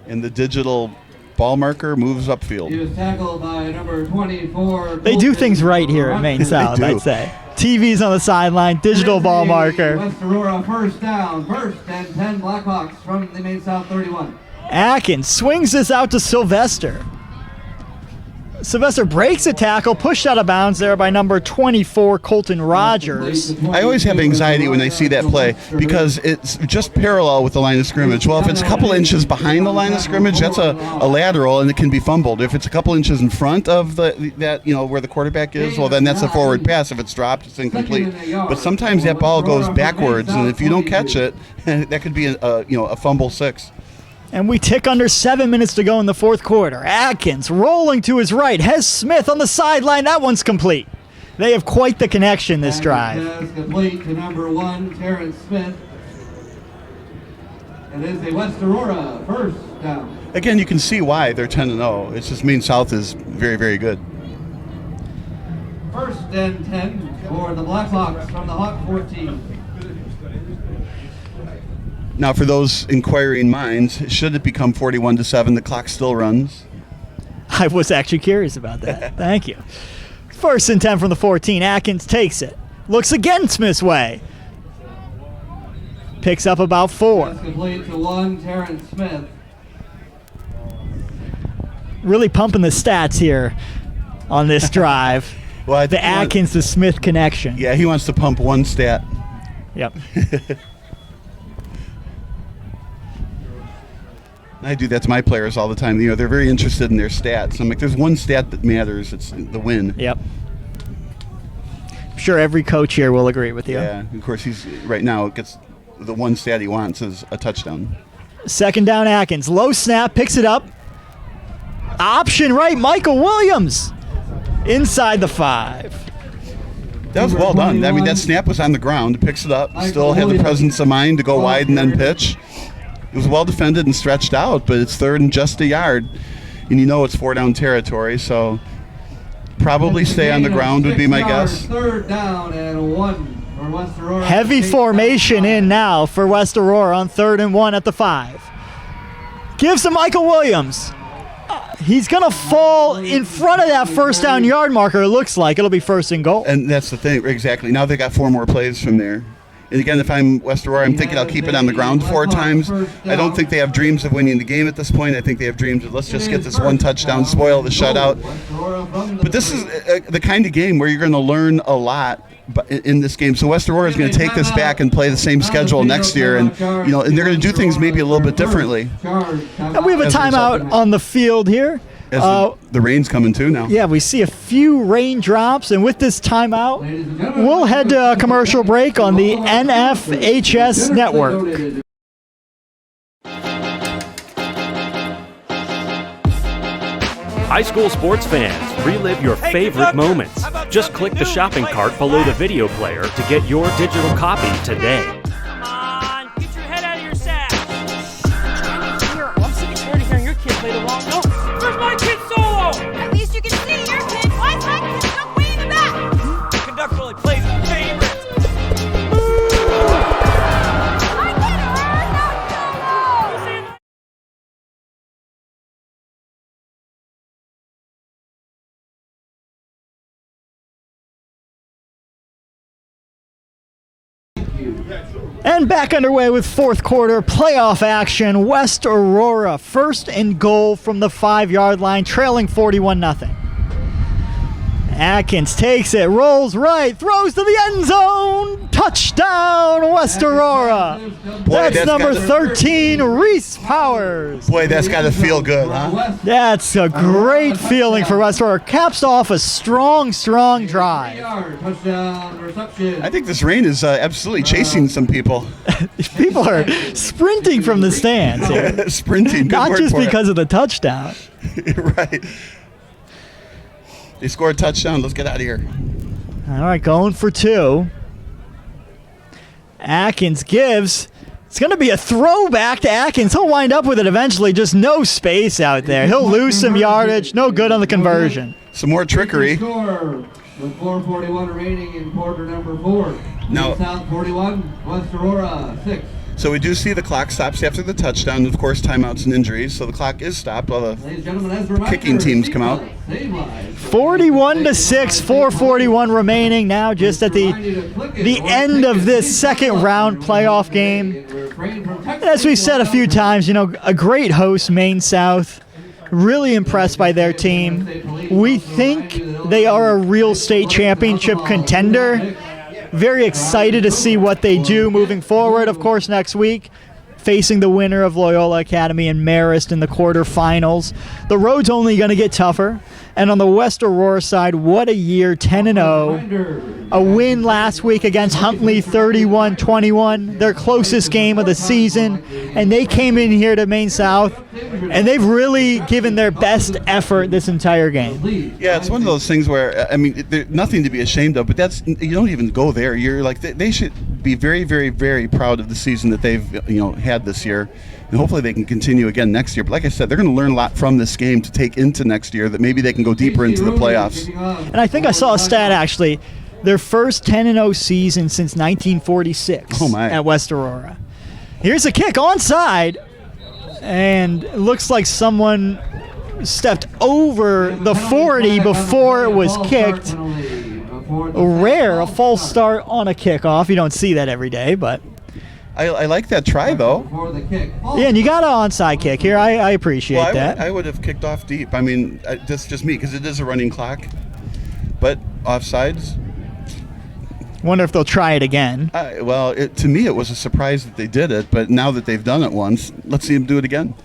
And the digital ball marker moves upfield. He was tackled by number 24. They do things right here at Maine South, I'd say. TV's on the sideline, digital ball marker. West Aurora first down, 1st and 10 Blackhawks from the Maine South 31. Atkins swings this out to Sylvester. Sylvester breaks a tackle, pushed out of bounds there by number 24, Colton Rogers. I always have anxiety when I see that play because it's just parallel with the line of scrimmage. Well, if it's a couple inches behind the line of scrimmage, that's a lateral and it can be fumbled. If it's a couple inches in front of that where the quarterback is, well, then that's a forward pass. If it's dropped, it's incomplete. But sometimes that ball goes backwards, and if you don't catch it, that could be a fumble 6. And we tick under 7 minutes to go in the fourth quarter. Atkins rolling to his right, has Smith on the sideline. That one's complete. They have quite the connection this drive. Pass complete to number 1, Terrence Smith. It is a West Aurora first down. Again, you can see why they're 10-0. It's just Maine South is very, very good. First and 10 for the Blackhawks from the Hawk 14. Now, for those inquiring minds, should it become 41-7, the clock still runs? I was actually curious about that. Thank you. First and 10 from the 14. Atkins takes it. Looks again Smith's way. Picks up about 4. Pass complete to 1, Terrence Smith. Really pumping the stats here on this drive. Well, the Atkins to Smith connection. Yeah, he wants to pump one stat. Yep. I do that to my players all the time. They're very interested in their stats. I'm like, there's one stat that matters. It's the win. Yep. I'm sure every coach here will agree with you. Yeah, of course, he's right now gets the one stat he wants is a touchdown. Second down, Atkins. Low snap, picks it up. Option right, Michael Williams. Inside the 5. That was well done. I mean, that snap was on the ground. Picks it up. Still had the presence of mind to go wide and then pitch. It was well defended and stretched out, but it's third and just a yard. And it's 4-down territory, so probably stay on the ground would be my guess. Third down and 1 for West Aurora. Heavy formation in now for West Aurora on 3rd and 1 at the 5. Gives to Michael Williams. He's going to fall in front of that first down yard marker, it looks like. It'll be 1st and goal. And that's the thing, exactly. Now they got 4 more plays from there. And again, if I'm West Aurora, I'm thinking I'll keep it on the ground 4 times. I don't think they have dreams of winning the game at this point. I think they have dreams of let's just get this one touchdown, spoil the shutout. But this is the kind of game where you're going to learn a lot in this game. So West Aurora is going to take this back and play the same schedule next year, and and they're going to do things maybe a little bit differently. And we have a timeout on the field here. The rain's coming too now. Yeah, we see a few raindrops, and with this timeout, we'll head to a commercial break on the NFHS network. High school sports fans, relive your favorite moments. Just click the shopping cart below the video player to get your digital copy today. Come on, get your head out of your sack. I'm sick and tired of hearing your kid play the wrong note. Where's my kid solo? At least you can see your kid. Why is my kid stuck way in the back? The conductor only plays his favorites. I get it, not solo. And back underway with fourth quarter playoff action. West Aurora 1st and goal from the 5-yard line, trailing 41-0. Atkins takes it, rolls right, throws to the end zone. Touchdown, West Aurora. That's number 13, Reese Powers. Boy, that's got to feel good, huh? That's a great feeling for West Aurora. Caps off a strong drive. I think this rain is absolutely chasing some people. People are sprinting from the stands here. Sprinting, good not word just for because it. of the touchdown. Right. They scored a touchdown. Let's get out of here. All right, going for 2. Atkins gives. It's going to be a throwback to Atkins. He'll wind up with it eventually. Just no space out there. He'll lose some yardage. No good on the conversion. Some more trickery. With 4:41 remaining in quarter number 4. No. South 41, West Aurora 6. So we do see the clock stops after the touchdown, and of course timeouts and injuries. So the clock is stopped while the kicking teams come out. 41-6, 4:41 remaining now, just at the end of this second round playoff game. And as we've said a few times, a great host, Maine South. Really impressed by their team. We think they are a real state championship contender. Very excited to see what they do moving forward, of course, next week, facing the winner of Loyola Academy and Marist in the quarterfinals. The road's only going to get tougher. And on the West Aurora side, what a year, 10-0. A win last week against Huntley, 31-21, their closest game of the season. And they came in here to Maine South, and they've really given their best effort this entire game. Yeah, it's one of those things where, I mean, there's nothing to be ashamed of, but you don't even go there. You're like, they should be very, very, very proud of the season that they've had this year. And hopefully they can continue again next year. But like I said, they're going to learn a lot from this game to take into next year that maybe they can go deeper into the playoffs. And I think I saw a stat, actually. Their first 10-0 season since 1946 at West Aurora. Here's a kick onside. And it looks like someone stepped over the 40 before it was kicked. A false start on a kickoff. You don't see that every day, but... I like that try, though. Yeah, and you got an onside kick here. I appreciate that. I would have kicked off deep. I mean, that's just me, because it is a running clock. But offsides... Wonder if they'll try it again. To me, it was a surprise that they did it, but now that they've done it once, let's see them do it again.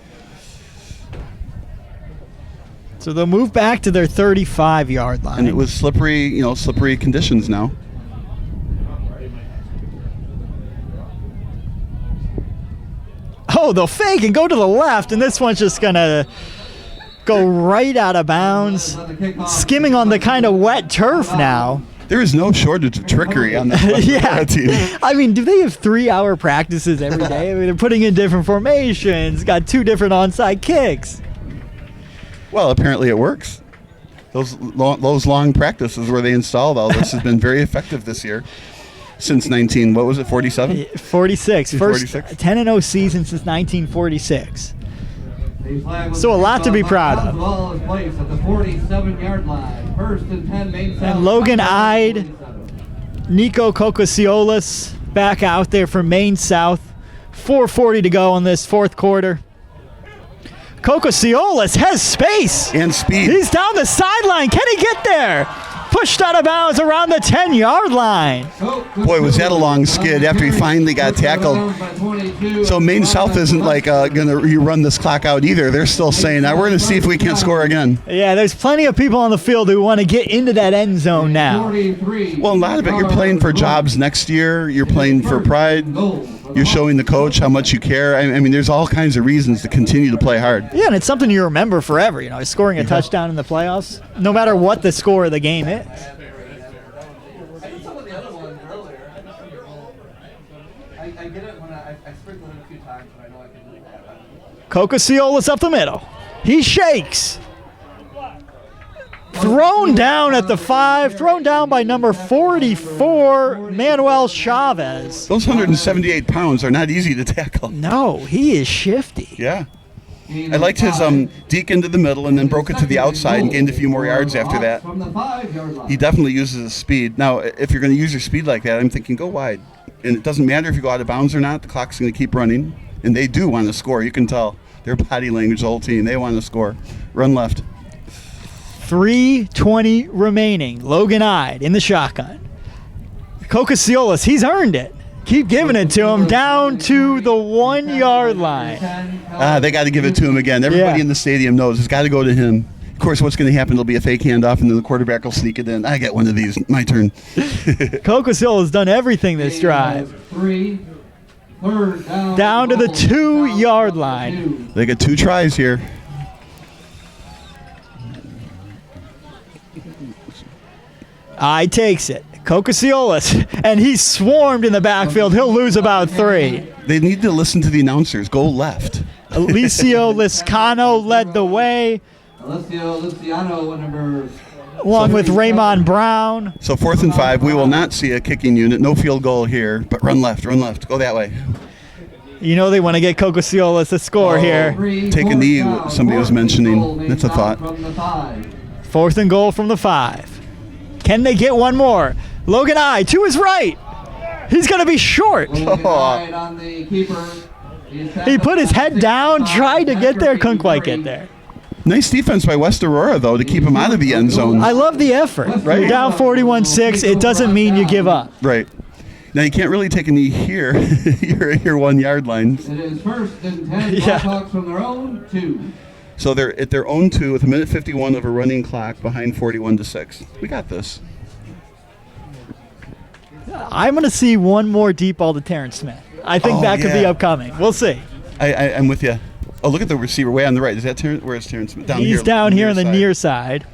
So they'll move back to their 35-yard line. And it was slippery conditions now. Oh, they'll fake and go to the left, and this one's just going to go right out of bounds, skimming on the kind of wet turf now. There is no shortage of trickery on this team. I mean, do they have 3-hour practices every day? I mean, they're putting in different formations, got 2 different onside kicks. Well, apparently it works. Those long practices where they installed all this has been very effective this year. Since 47? 46. First 10-0 season since 1946. So a lot to be proud of. And Logan Ide, Nico Kokosiolis back out there for Maine South. 4:40 to go in this fourth quarter. Kokosiolis has space. And speed. He's down the sideline. Can he get there? Pushed out of bounds around the 10-yard line. Boy, was that a long skid after he finally got tackled. So Maine South isn't like going to run this clock out either. They're still saying, we're going to see if we can't score again. Yeah, there's plenty of people on the field who want to get into that end zone now. Well, a lot of it, you're playing for jobs next year. You're playing for pride. You're showing the coach how much you care. I mean, there's all kinds of reasons to continue to play hard. Yeah, and it's something you remember forever, scoring a touchdown in the playoffs, no matter what the score of the game is. Kokosiolis up the middle. He shakes. Thrown down at the 5, thrown down by number 44, Manuel Chavez. Those 178 pounds are not easy to tackle. No, he is shifty. Yeah. I liked his deke into the middle and then broke it to the outside and gained a few more yards after that. He definitely uses his speed. Now, if you're going to use your speed like that, I'm thinking go wide. And it doesn't matter if you go out of bounds or not. The clock's going to keep running. And they do want to score. You can tell. Their body language, the whole team, they want to score. Run left. 3:20 remaining. Logan Ide in the shotgun. Kokosiolis, he's earned it. Keep giving it to him down to the 1-yard line. They got to give it to him again. Everybody in the stadium knows it's got to go to him. Of course, what's going to happen? It'll be a fake handoff, and then the quarterback will sneak it in. I get one of these. My turn. Kokosiolis has done everything this drive. Down to the 2-yard line. They got 2 tries here. Ide takes it. Kokosiolis, and he's swarmed in the backfield. He'll lose about 3. They need to listen to the announcers. Go left. Alicio Liscano led the way. Along with Raymond Brown. So 4th and 5. We will not see a kicking unit. No field goal here, but run left. Go that way. They want to get Kokosiolis a score here. Take a knee, somebody was mentioning. That's a thought. 4th and goal from the 5. Can they get one more? Logan Ide to his right. He's going to be short. Oh. He put his head down, tried to get there, couldn't quite get there. Nice defense by West Aurora, though, to keep him out of the end zone. I love the effort. Right. You're down 41-6. It doesn't mean you give up. Right. Now, you can't really take a knee here. You're at your 1 yard line. It is 1st and 10. Blackhawks from their own 2. So they're at their own 2 with 1:51 of a running clock behind 41-6. We got this. I'm going to see one more deep ball to Terrence Smith. I think that could be upcoming. We'll see. I'm with you. Oh, look at the receiver way on the right. Is that Terrence? Where is Terrence Smith? He's down here on the near side.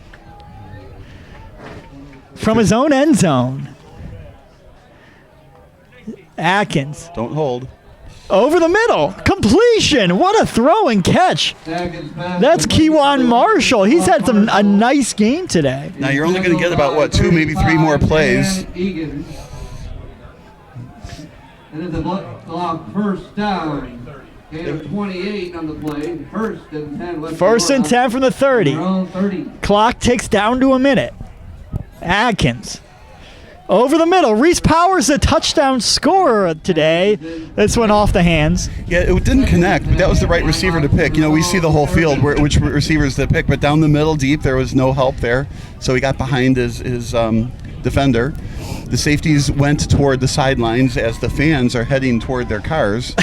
From his own end zone. Atkins. Don't hold. Over the middle. Completion. What a throw and catch. That's Kewan Marshall. He's had a nice game today. Now you're only going to get about, 2, maybe 3 more plays. And it's a block 1st down. Gain of 28 on the play. 1st and 10. 1st and 10 from the 30. Clock ticks down to a minute. Atkins. Over the middle. Reese Powers, a touchdown scorer today. This went off the hands. Yeah, it didn't connect, but that was the right receiver to pick. We see the whole field, which receivers to pick, but down the middle, deep, there was no help there. So he got behind his defender. The safeties went toward the sidelines as the fans are heading toward their cars.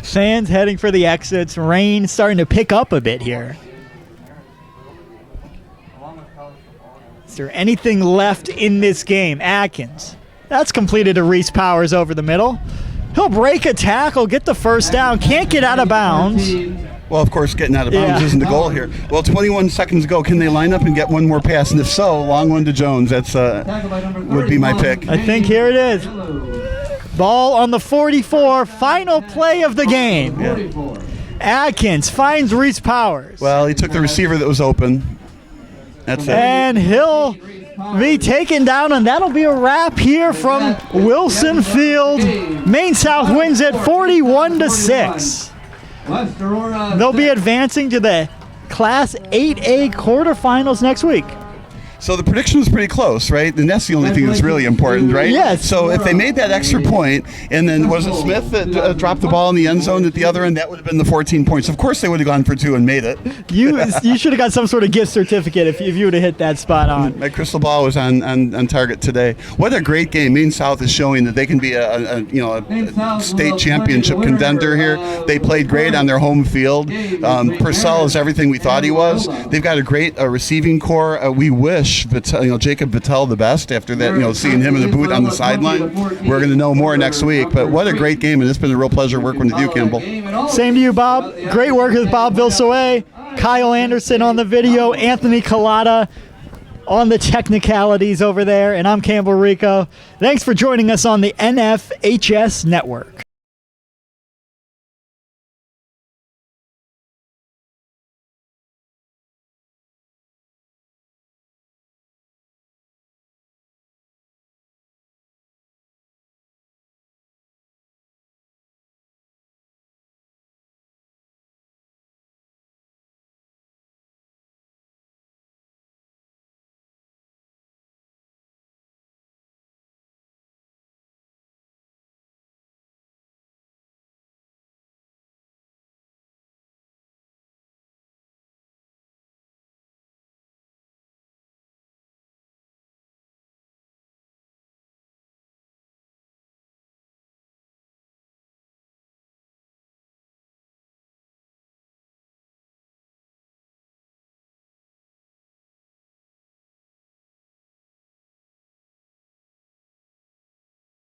Fans heading for the exits. Rain starting to pick up a bit here. Is there anything left in this game? Atkins. That's completed to Reese Powers over the middle. He'll break a tackle, get the 1st down, can't get out of bounds. Well, of course, getting out of bounds isn't the goal here. Well, 21 seconds ago, can they line up and get one more pass? And if so, long one to Jones. That's would be my pick. I think here it is. Ball on the 44, final play of the game. Yeah. Atkins finds Reese Powers. Well, he took the receiver that was open. That's it. And he'll be taken down, and that'll be a wrap here from Wilson Field. Maine South wins it 41-6. They'll be advancing to the Class 8A quarterfinals next week. So the prediction was pretty close, right? And that's the only thing that's really important, right? Yes. So if they made that extra point, and then was it Smith that dropped the ball in the end zone at the other end, that would have been the 14 points. Of course they would have gone for 2 and made it. You should have got some sort of gift certificate if you would have hit that spot on. My crystal ball was on target today. What a great game. Maine South is showing that they can be a state championship contender here. They played great on their home field. Purcell is everything we thought he was. They've got a great receiving core. We wish Jacob Vittel the best after that, seeing him in the boot on the sideline. We're going to know more next week, but what a great game, and it's been a real pleasure working with you, Campbell. Same to you, Bob. Great work with Bob Vilsoe, Kyle Anderson on the video, Anthony Collada on the technicalities over there, and I'm Campbell Rico. Thanks for joining us on the NFHS Network.